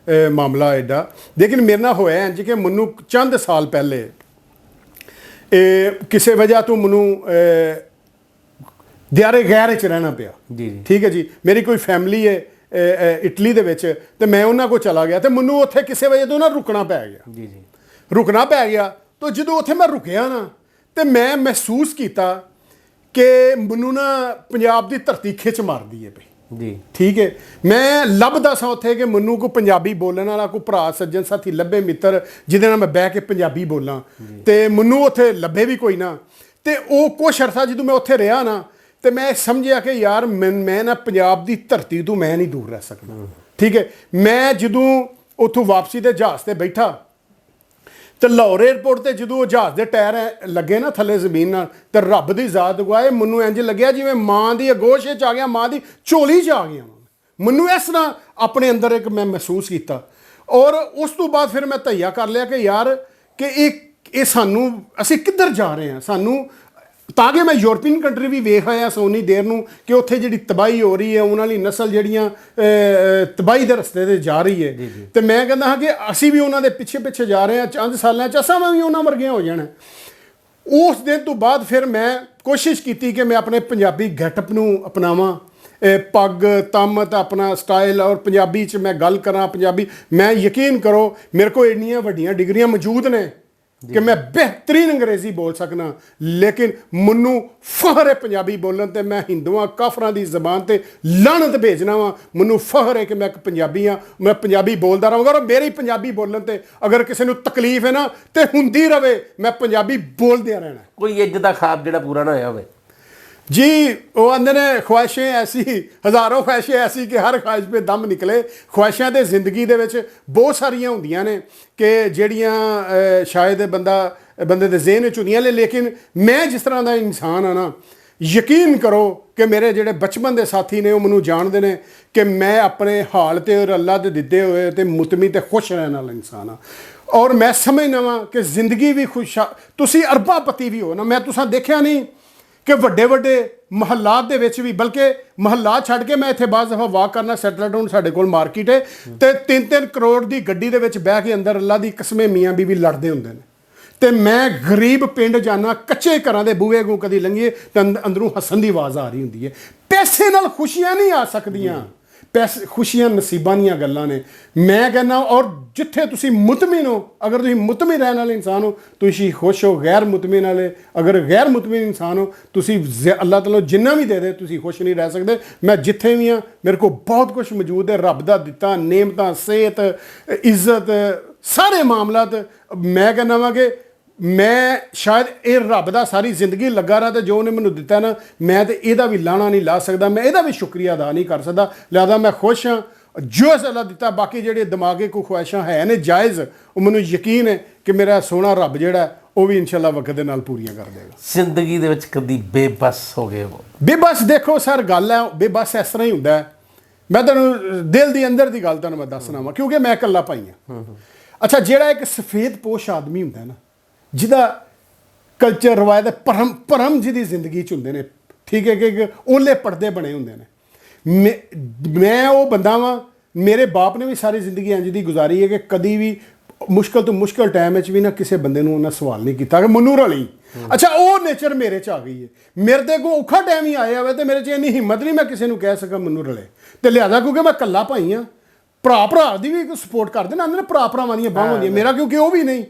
ਮਾਮਲਾ ਐਡਾ, ਲੇਕਿਨ ਮੇਰੇ ਨਾਲ ਹੋਇਆ ਇੰਜ ਕਿ ਮੈਨੂੰ ਚੰਦ ਸਾਲ ਪਹਿਲੇ ਕਿਸੇ ਵਜ੍ਹਾ ਤੋਂ ਮੈਨੂੰ ਦਿਆਰੇ ਗੈਰ 'ਚ ਰਹਿਣਾ ਪਿਆ ਜੀ ਜੀ ਠੀਕ ਹੈ ਜੀ। ਮੇਰੀ ਕੋਈ ਫੈਮਿਲੀ ਹੈ ਇਟਲੀ ਦੇ ਵਿੱਚ ਤੇ ਮੈਂ ਉਹਨਾਂ ਕੋਲ ਚਲਾ ਗਿਆ ਤੇ ਮੈਨੂੰ ਉੱਥੇ ਕਿਸੇ ਵਜ੍ਹਾ ਤੋਂ ਨਾ ਰੁਕਣਾ ਪੈ ਗਿਆ, ਜੀ ਜੀ ਰੁਕਣਾ ਪੈ ਗਿਆ। ਤਾਂ ਜਦੋਂ ਉੱਥੇ ਮੈਂ ਰੁਕਿਆ ਨਾ ਤੇ ਮੈਂ ਮਹਿਸੂਸ ਕੀਤਾ ਕਿ ਮੈਨੂੰ ਨਾ ਪੰਜਾਬ ਦੀ ਧਰਤੀ ਖਿੱਚ ਮਾਰਦੀ ਹੈ ਪਈ, ਜੀ ਠੀਕ ਹੈ। ਮੈਂ ਲੱਭਦਾ ਸਾਂ ਉੱਥੇ ਕਿ ਮੈਨੂੰ ਕੋਈ ਪੰਜਾਬੀ ਬੋਲਣ ਵਾਲਾ ਕੋਈ ਭਰਾ ਸੱਜਣ ਸਾਥੀ ਲੱਭੇ, ਮਿੱਤਰ ਜਿਹਦੇ ਨਾਲ ਮੈਂ ਬਹਿ ਕੇ ਪੰਜਾਬੀ ਬੋਲਾਂ, ਤੇ ਮੈਨੂੰ ਉੱਥੇ ਲੱਭੇ ਵੀ ਕੋਈ ਨਾ। ਤੇ ਉਹ ਕੁਛ ਅਰਸਾ ਜਦੋਂ ਮੈਂ ਉੱਥੇ ਰਿਹਾ ਨਾ ਤੇ ਮੈਂ ਸਮਝਿਆ ਕਿ ਯਾਰ ਮੈਂ ਨਾ ਪੰਜਾਬ ਦੀ ਧਰਤੀ ਤੋਂ ਮੈਂ ਨਹੀਂ ਦੂਰ ਰਹਿ ਸਕਦਾ, ਠੀਕ ਹੈ। ਮੈਂ ਜਦੋਂ ਉੱਥੋਂ ਵਾਪਸੀ ਦੇ ਜਹਾਜ਼ ਤੇ ਬੈਠਾ ਤੇ ਲਾਹੌਰ ਏਅਰਪੋਰਟ ਤੇ ਜਦੋਂ ਉਹ ਜਹਾਜ਼ ਦੇ ਟਾਇਰ ਲੱਗੇ ਨਾ ਥੱਲੇ ਜ਼ਮੀਨ ਨਾਲ, ਤੇ ਰੱਬ ਦੀ ਜ਼ਾਤ ਗਵਾਏ ਮੈਨੂੰ ਇੰਜ ਲੱਗਿਆ ਜਿਵੇਂ ਮਾਂ ਦੀ ਅਗੋਸ਼ 'ਚ ਆ ਗਿਆ, ਮਾਂ ਦੀ ਝੋਲੀ 'ਚ ਆ ਗਿਆ। ਮੈਨੂੰ ਇਸ ਤਰ੍ਹਾਂ ਆਪਣੇ ਅੰਦਰ ਇੱਕ ਮੈਂ ਮਹਿਸੂਸ ਕੀਤਾ। ਔਰ ਉਸ ਤੋਂ ਬਾਅਦ ਫਿਰ ਮੈਂ ਧਈਆ ਕਰ ਲਿਆ ਕਿ ਯਾਰ ਕਿ ਇਹ ਸਾਨੂੰ ਅਸੀਂ ਕਿੱਧਰ ਜਾ ਰਹੇ ਹਾਂ। ਸਾਨੂੰ ਤਾਂ ਕਿ ਮੈਂ ਯੂਰਪੀਅਨ ਕੰਟਰੀ ਵੀ ਵੇਖ ਆਇਆ ਸੋਨੀ ਦੇਰ ਨੂੰ ਕਿ ਉੱਥੇ ਜਿਹੜੀ ਤਬਾਹੀ ਹੋ ਰਹੀ ਹੈ, ਉਹਨਾਂ ਵਾਲੀ ਨਸਲ ਜਿਹੜੀਆਂ ਤਬਾਹੀ ਦੇ ਰਸਤੇ 'ਤੇ ਜਾ ਰਹੀ ਹੈ। ਤੇ ਮੈਂ ਕਹਿੰਦਾ ਹਾਂ ਕਿ ਅਸੀਂ ਵੀ ਉਹਨਾਂ ਦੇ ਪਿੱਛੇ ਪਿੱਛੇ ਜਾ ਰਹੇ ਹਾਂ, ਚੰਦ ਸਾਲਾਂ 'ਚ ਅਸਾਂ ਵੀ ਉਹਨਾਂ ਵਰਗਿਆਂ ਹੋ ਜਾਣਾ। ਉਸ ਦਿਨ ਤੋਂ ਬਾਅਦ ਫਿਰ ਮੈਂ ਕੋਸ਼ਿਸ਼ ਕੀਤੀ ਕਿ ਮੈਂ ਆਪਣੇ ਪੰਜਾਬੀ ਗੈਟਅਪ ਨੂੰ ਅਪਣਾਵਾਂ, ਪੱਗ ਤੰਮਤ ਆਪਣਾ ਸਟਾਈਲ, ਔਰ ਪੰਜਾਬੀ 'ਚ ਮੈਂ ਗੱਲ ਕਰਾਂ ਪੰਜਾਬੀ। ਮੈਂ ਯਕੀਨ ਕਰੋ ਮੇਰੇ ਕੋਲ ਇੰਨੀਆਂ ਵੱਡੀਆਂ ਡਿਗਰੀਆਂ ਮੌਜੂਦ ਨੇ ਕਿ ਮੈਂ ਬਿਹਤਰੀਨ ਅੰਗਰੇਜ਼ੀ ਬੋਲ ਸਕਣਾ, ਲੇਕਿਨ ਮੈਨੂੰ ਫਖਰ ਹੈ ਪੰਜਾਬੀ ਬੋਲਣ ਤੇ। ਮੈਂ ਹਿੰਦੂਆਂ ਕਾਫਰਾਂ ਦੀ ਜ਼ਬਾਨ ਤੇ ਲਾਹਨਤ ਭੇਜਣਾ ਵਾ, ਮੈਨੂੰ ਫਖਰ ਹੈ ਕਿ ਮੈਂ ਇੱਕ ਪੰਜਾਬੀ ਹਾਂ, ਮੈਂ ਪੰਜਾਬੀ ਬੋਲਦਾ ਰਹਾਂਗਾ। ਔਰ ਮੇਰੀ ਪੰਜਾਬੀ ਬੋਲਣ ਤੇ ਅਗਰ ਕਿਸੇ ਨੂੰ ਤਕਲੀਫ ਹੈ ਨਾ ਤੇ ਹੁੰਦੀ ਰਵੇ, ਮੈਂ ਪੰਜਾਬੀ ਬੋਲਦਿਆਂ ਰਹਿਣਾ। ਕੋਈ ਇੱਜ ਦਾ ਖਾਬ ਜਿਹੜਾ ਪੂਰਾ ਨਾ ਹੋਇਆ ਹੋਵੇ ਜੀ, ਉਹ ਆਂਦੇ ਨੇ ख्वाहिशें ऐसी हज़ारों ख्वाहिशें ऐसी कि हर ख्वाहिश पे दम निकले। ख्वाहिशाਂ ਤੇ ਜ਼ਿੰਦਗੀ ਦੇ ਵਿੱਚ ਬਹੁਤ ਸਾਰੀਆਂ ਹੁੰਦੀਆਂ ਨੇ ਕਿ ਜਿਹੜੀਆਂ ਸ਼ਾਇਦ ਬੰਦੇ ਦੇ ਜ਼ਿਹਨ 'ਚ ਹੁੰਦੀਆਂ ਨੇ, ਲੇਕਿਨ ਮੈਂ ਜਿਸ ਤਰ੍ਹਾਂ ਦਾ ਇਨਸਾਨ ਆ ਨਾ, ਯਕੀਨ ਕਰੋ ਕਿ ਮੇਰੇ ਜਿਹੜੇ ਬਚਪਨ ਦੇ ਸਾਥੀ ਨੇ ਉਹ ਮੈਨੂੰ ਜਾਣਦੇ ਨੇ ਕਿ ਮੈਂ ਆਪਣੇ ਹਾਲ ਤੇ ਔਰ ਅੱਲਾ ਦੇ ਦਿੱਤੇ ਹੋਏ ਤੇ ਮੁਤਮੀ ਤੇ ਖੁਸ਼ ਰਹਿਣ ਵਾਲਾ ਇਨਸਾਨ ਆ। ਔਰ ਮੈਂ ਸਮਝਦਾ ਵਾਂ ਕਿ ਜ਼ਿੰਦਗੀ ਵੀ ਖੁਸ਼, ਤੁਸੀਂ ਅਰਬਾਪਤੀ ਵੀ ਹੋ ਨਾ। ਮੈਂ ਤੁਸਾਂ ਦੇਖਿਆ ਨਹੀਂ ਕਿ ਵੱਡੇ ਵੱਡੇ ਮਹੱਲਾਤ ਦੇ ਵਿੱਚ ਵੀ, ਬਲਕਿ ਮਹੱਲਾ ਛੱਡ ਕੇ ਮੈਂ ਇੱਥੇ ਬਾਅਦ ਦਫਾ ਵਾਕ ਕਰਨਾ, ਸੈਟਲ ਡਾਊਨ ਸਾਡੇ ਕੋਲ ਮਾਰਕੀਟ ਹੈ, ਤੇ 3-3 ਕਰੋੜ ਦੀ ਗੱਡੀ ਦੇ ਵਿੱਚ ਬਹਿ ਕੇ ਅੰਦਰ ਅੱਲਾ ਦੀ ਕਸਮੇ ਮੀਆਂ ਬੀਵੀ ਲੜਦੇ ਹੁੰਦੇ ਨੇ। ਤੇ ਮੈਂ ਗਰੀਬ ਪਿੰਡ ਜਾਣਾ, ਕੱਚੇ ਘਰਾਂ ਦੇ ਬੂਹੇ ਅੱਗੋਂ ਕਦੀ ਲੰਘੀਏ ਤਾਂ ਅੰਦਰੋਂ ਹੱਸਣ ਦੀ ਆਵਾਜ਼ ਆ ਰਹੀ ਹੁੰਦੀ ਹੈ। ਪੈਸੇ ਨਾਲ ਖੁਸ਼ੀਆਂ ਨਹੀਂ ਆ ਸਕਦੀਆਂ, ਪੈਸੇ ਖੁਸ਼ੀਆਂ ਨਸੀਬਾਂ ਦੀਆਂ ਗੱਲਾਂ ਨੇ। ਮੈਂ ਕਹਿੰਦਾ, ਔਰ ਜਿੱਥੇ ਤੁਸੀਂ ਮੁਤਮਿਨ ਹੋ, ਅਗਰ ਤੁਸੀਂ ਮੁਤਮਿਨ ਰਹਿਣ ਵਾਲੇ ਇਨਸਾਨ ਹੋ ਤੁਸੀਂ ਖੁਸ਼ ਹੋ। ਗੈਰ ਮੁਤਮਿਨ ਵਾਲੇ, ਅਗਰ ਗੈਰ ਮੁਤਮਿਨ ਇਨਸਾਨ ਹੋ ਤੁਸੀਂ ਅੱਲਾਹ ਤਾਲਾ ਜਿੰਨਾ ਵੀ ਦੇ ਦੇ ਤੁਸੀਂ ਖੁਸ਼ ਨਹੀਂ ਰਹਿ ਸਕਦੇ। ਮੈਂ ਜਿੱਥੇ ਵੀ ਹਾਂ ਮੇਰੇ ਕੋਲ ਬਹੁਤ ਕੁਝ ਮੌਜੂਦ ਹੈ, ਰੱਬ ਦਾ ਦਿੱਤਾ ਨੇਮਤਾਂ, ਸਿਹਤ, ਇੱਜ਼ਤ, ਸਾਰੇ ਮਾਮਲਾਤ। ਮੈਂ ਕਹਿੰਦਾ ਵਾਂ ਕਿ ਮੈਂ ਸ਼ਾਇਦ ਇਹ ਰੱਬ ਦਾ ਸਾਰੀ ਜ਼ਿੰਦਗੀ ਲੱਗਾ ਰਹਾ ਤੇ ਜੋ ਉਹਨੇ ਮੈਨੂੰ ਦਿੱਤਾ ਨਾ, ਮੈਂ ਤੇ ਇਹਦਾ ਵੀ ਲਾਣਾ ਨਹੀਂ ਲਾ ਸਕਦਾ, ਮੈਂ ਇਹਦਾ ਵੀ ਸ਼ੁਕਰੀਆ ਅਦਾ ਨਹੀਂ ਕਰ ਸਕਦਾ। ਲਿਹਾਜ਼ਾ ਮੈਂ ਖੁਸ਼ ਹਾਂ ਜੋ ਅੱਲਾ ਦਿੱਤਾ। ਬਾਕੀ ਜਿਹੜੇ ਦਿਮਾਗੀ ਕੋਈ ਖੁਆਇਸ਼ਾਂ ਹੈ ਨੇ ਜਾਇਜ਼, ਉਹ ਮੈਨੂੰ ਯਕੀਨ ਹੈ ਕਿ ਮੇਰਾ ਸੋਹਣਾ ਰੱਬ ਜਿਹੜਾ ਉਹ ਵੀ ਇਨਸ਼ਾਅੱਲਾ ਵਕਤ ਦੇ ਨਾਲ ਪੂਰੀਆਂ ਕਰ ਦੇਗਾ। ਜ਼ਿੰਦਗੀ ਦੇ ਵਿੱਚ ਕਦੀ ਬੇਬਸ ਹੋ ਗਏ ਹੋ? ਬੇਬਸ ਦੇਖੋ ਸਰ, ਗੱਲ ਹੈ ਬੇਬਸ ਇਸ ਤਰ੍ਹਾਂ ਹੀ ਹੁੰਦਾ ਹੈ। ਮੈਂ ਤੁਹਾਨੂੰ ਦਿਲ ਦੀ ਅੰਦਰ ਦੀ ਗੱਲ ਤੁਹਾਨੂੰ ਮੈਂ ਦੱਸਣਾ ਵਾ, ਕਿਉਂਕਿ ਮੈਂ ਇਕੱਲਾ ਭਾਈ ਹਾਂ। ਅੱਛਾ, ਜਿਹੜਾ ਇੱਕ ਸਫੇਦ ਪੋਸ਼ ਆਦਮੀ ਹੁੰਦਾ ਨਾ, ਜਿਹਦਾ ਕਲਚਰ ਰਵਾਇਤ ਭਰਮ ਜਿਹਦੀ ਜ਼ਿੰਦਗੀ 'ਚ ਹੁੰਦੇ ਨੇ, ਠੀਕ ਹੈ, ਕਿ ਓਲੇ ਪਰਦੇ ਬਣੇ ਹੁੰਦੇ ਨੇ। ਮੈਂ ਉਹ ਬੰਦਾ ਵਾਂ। ਮੇਰੇ ਬਾਪ ਨੇ ਵੀ ਸਾਰੀ ਜ਼ਿੰਦਗੀ ਇੰਜ ਦੀ ਗੁਜ਼ਾਰੀ ਹੈ ਕਿ ਕਦੀ ਵੀ ਮੁਸ਼ਕਲ ਤੋਂ ਮੁਸ਼ਕਲ ਟਾਈਮ ਵਿੱਚ ਵੀ ਨਾ ਕਿਸੇ ਬੰਦੇ ਨੂੰ ਉਹਨਾਂ ਸਵਾਲ ਨਹੀਂ ਕੀਤਾ ਕਿ ਮੈਨੂੰ ਰਲੀ। ਅੱਛਾ, ਉਹ ਨੇਚਰ ਮੇਰੇ 'ਚ ਆ ਗਈ ਹੈ। ਮੇਰੇ ਦੇ ਕੋਲ ਔਖਾ ਟਾਈਮ ਹੀ ਆਇਆ ਹੋਵੇ ਤੇ ਮੇਰੇ 'ਚ ਇੰਨੀ ਹਿੰਮਤ ਨਹੀਂ ਮੈਂ ਕਿਸੇ ਨੂੰ ਕਹਿ ਸਕਾਂ ਮੈਨੂੰ ਰਲੇ। ਤੇ ਲਿਹਾਜ਼ਾ ਕਿਉਂਕਿ ਮੈਂ ਇਕੱਲਾ ਭਾਈ ਹਾਂ, ਭਰਾ ਦੀ ਵੀ ਸਪੋਰਟ ਕਰਦੇ ਨਾ, ਆਂਦੇ ਨੇ ਭਰਾ ਭਰਾਵਾਂ ਦੀਆਂ ਬਾਹਾਂ ਹੁੰਦੀਆਂ, ਮੇਰਾ ਕਿਉਂਕਿ ਉਹ ਵੀ ਨਹੀਂ।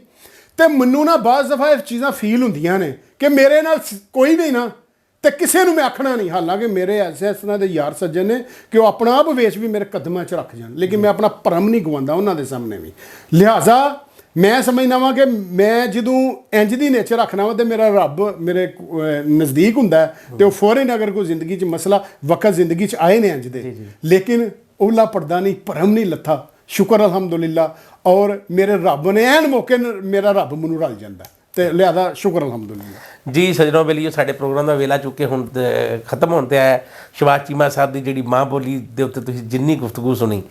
ਤੇ ਮੈਨੂੰ ਨਾ ਬਾਜ਼ ਦਫਾ ਇਹ ਚੀਜ਼ਾਂ ਫੀਲ ਹੁੰਦੀਆਂ ਨੇ ਕਿ ਮੇਰੇ ਨਾਲ ਕੋਈ ਨਹੀਂ ਨਾ, ਤੇ ਕਿਸੇ ਨੂੰ ਮੈਂ ਆਖਣਾ ਨਹੀਂ। ਹਾਲਾਂਕਿ ਮੇਰੇ ਐਸੇ ਇਸ ਤਰ੍ਹਾਂ ਦੇ ਯਾਰ ਸੱਜਣ ਨੇ ਕਿ ਉਹ ਆਪਣਾ ਆਪ ਵੇਚ ਵੀ ਮੇਰੇ ਕਦਮਾਂ 'ਚ ਰੱਖ ਜਾਣ, ਲੇਕਿਨ ਮੈਂ ਆਪਣਾ ਭਰਮ ਨਹੀਂ ਗਵਾਉਂਦਾ ਉਹਨਾਂ ਦੇ ਸਾਹਮਣੇ ਵੀ। ਲਿਹਾਜ਼ਾ ਮੈਂ ਸਮਝਦਾ ਵਾਂ ਕਿ ਮੈਂ ਜਦੋਂ ਇੰਜ ਦੀ ਨੇਚਰ ਰੱਖਣਾ ਵਾ ਤੇ ਮੇਰਾ ਰੱਬ ਮੇਰੇ ਨਜ਼ਦੀਕ ਹੁੰਦਾ ਤੇ ਉਹ ਫੌਰਨ ਅਗਰ ਕੋਈ ਜ਼ਿੰਦਗੀ 'ਚ ਮਸਲਾ ਵਕਤ ਜ਼ਿੰਦਗੀ 'ਚ ਆਏ ਨੇ ਇੰਜ ਦੇ, ਲੇਕਿਨ ਉਹਲਾ ਪਰਦਾ ਨਹੀਂ, ਭਰਮ ਨਹੀਂ ਲੱਥਾ। ਸ਼ੁਕਰ ਅਲਹਮਦੁਲਿਲਾ। ਔਰ ਮੇਰੇ ਰੱਬ ਨੇ ਐਨ ਮੌਕੇ ਮੇਰਾ ਰੱਬ ਮੈਨੂੰ ਰਲ ਜਾਂਦਾ। ਤੇ ਲਿਆਦਾ ਸ਼ੁਕਰ ਅਲਹਮਦੁਲਿਲਾ। ਜੀ ਸਜਣੋ ਬੇਲੀਓ, ਸਾਡੇ ਪ੍ਰੋਗਰਾਮ ਦਾ ਵੇਲਾ ਚੁੱਕੇ ਹੁਣ ਖਤਮ ਹੋਣ ਤੇ ਆਇਆ। ਸ਼ਿਵਾਜ ਚੀਮਾ ਸਾਹਿਬ ਦੀ ਜਿਹੜੀ ਮਾਂ ਬੋਲੀ ਦੇ ਉੱਤੇ ਤੁਸੀਂ ਜਿੰਨੀ ਗੁਫ਼ਤਗੂ ਸੁਣੀ,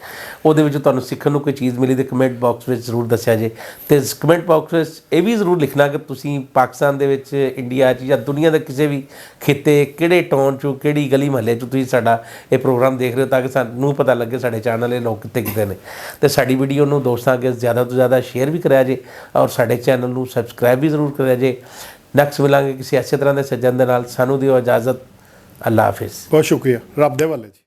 ਉਹਦੇ ਵਿੱਚ ਤੁਹਾਨੂੰ ਸਿੱਖਣ ਨੂੰ ਕੋਈ ਚੀਜ਼ ਮਿਲੀ ਤੇ ਕਮੈਂਟ ਬਾਕਸ ਵਿੱਚ ਜ਼ਰੂਰ ਦੱਸਿਆ ਜੇ। ਤੇ ਕਮੈਂਟ ਬਾਕਸ ਵਿੱਚ ਇਹ ਵੀ ਜ਼ਰੂਰ ਲਿਖਣਾ ਕਿ ਤੁਸੀਂ ਪਾਕਿਸਤਾਨ ਦੇ ਵਿੱਚ, ਇੰਡੀਆ 'ਚ ਜਾਂ ਦੁਨੀਆ ਦੇ ਕਿਸੇ ਵੀ ਖਿੱਤੇ, ਕਿਹੜੇ ਟਾਊਨ 'ਚੋਂ, ਕਿਹੜੀ ਗਲੀ ਮਹੱਲੇ 'ਚੋਂ ਤੁਸੀਂ ਸਾਡਾ ਇਹ ਪ੍ਰੋਗਰਾਮ ਦੇਖ ਰਹੇ ਹੋ, ਤਾਂ ਕਿ ਸਾਨੂੰ ਪਤਾ ਲੱਗੇ ਸਾਡੇ ਚਾਹਣ ਵਾਲੇ ਲੋਕ ਕਿੱਥੇ ਕਿੱਥੇ ਨੇ। ਤੇ ਸਾਡੀ ਵੀਡੀਓ ਨੂੰ ਦੋਸਤਾਂ ਅੱਗੇ ਜ਼ਿਆਦਾ ਤੋਂ ਜ਼ਿਆਦਾ ਸ਼ੇਅਰ ਵੀ ਕਰਿਆ ਜੇ, ਔਰ ਸਾਡੇ ਚੈਨਲ ਨੂੰ ਸਬਸਕ੍ਰਾਈਬ ਵੀ ਜ਼ਰੂਰ ਕਰਿਆ ਜੇ। ਨੈਕਸਟ ਮਿਲਾਂਗੇ ਕਿਸੇ ਐਸੇ ਤਰ੍ਹਾਂ ਦੇ ਸੱਜਣ ਦੇ ਨਾਲ। ਸਾਨੂੰ ਦਿਓ ਇਜਾਜ਼ਤ। ਅੱਲਾ ਹਾਫਿਜ਼। ਬਹੁਤ ਸ਼ੁਕਰੀਆ, ਰੱਬ ਦੇ ਹਵਾਲੇ ਜੀ।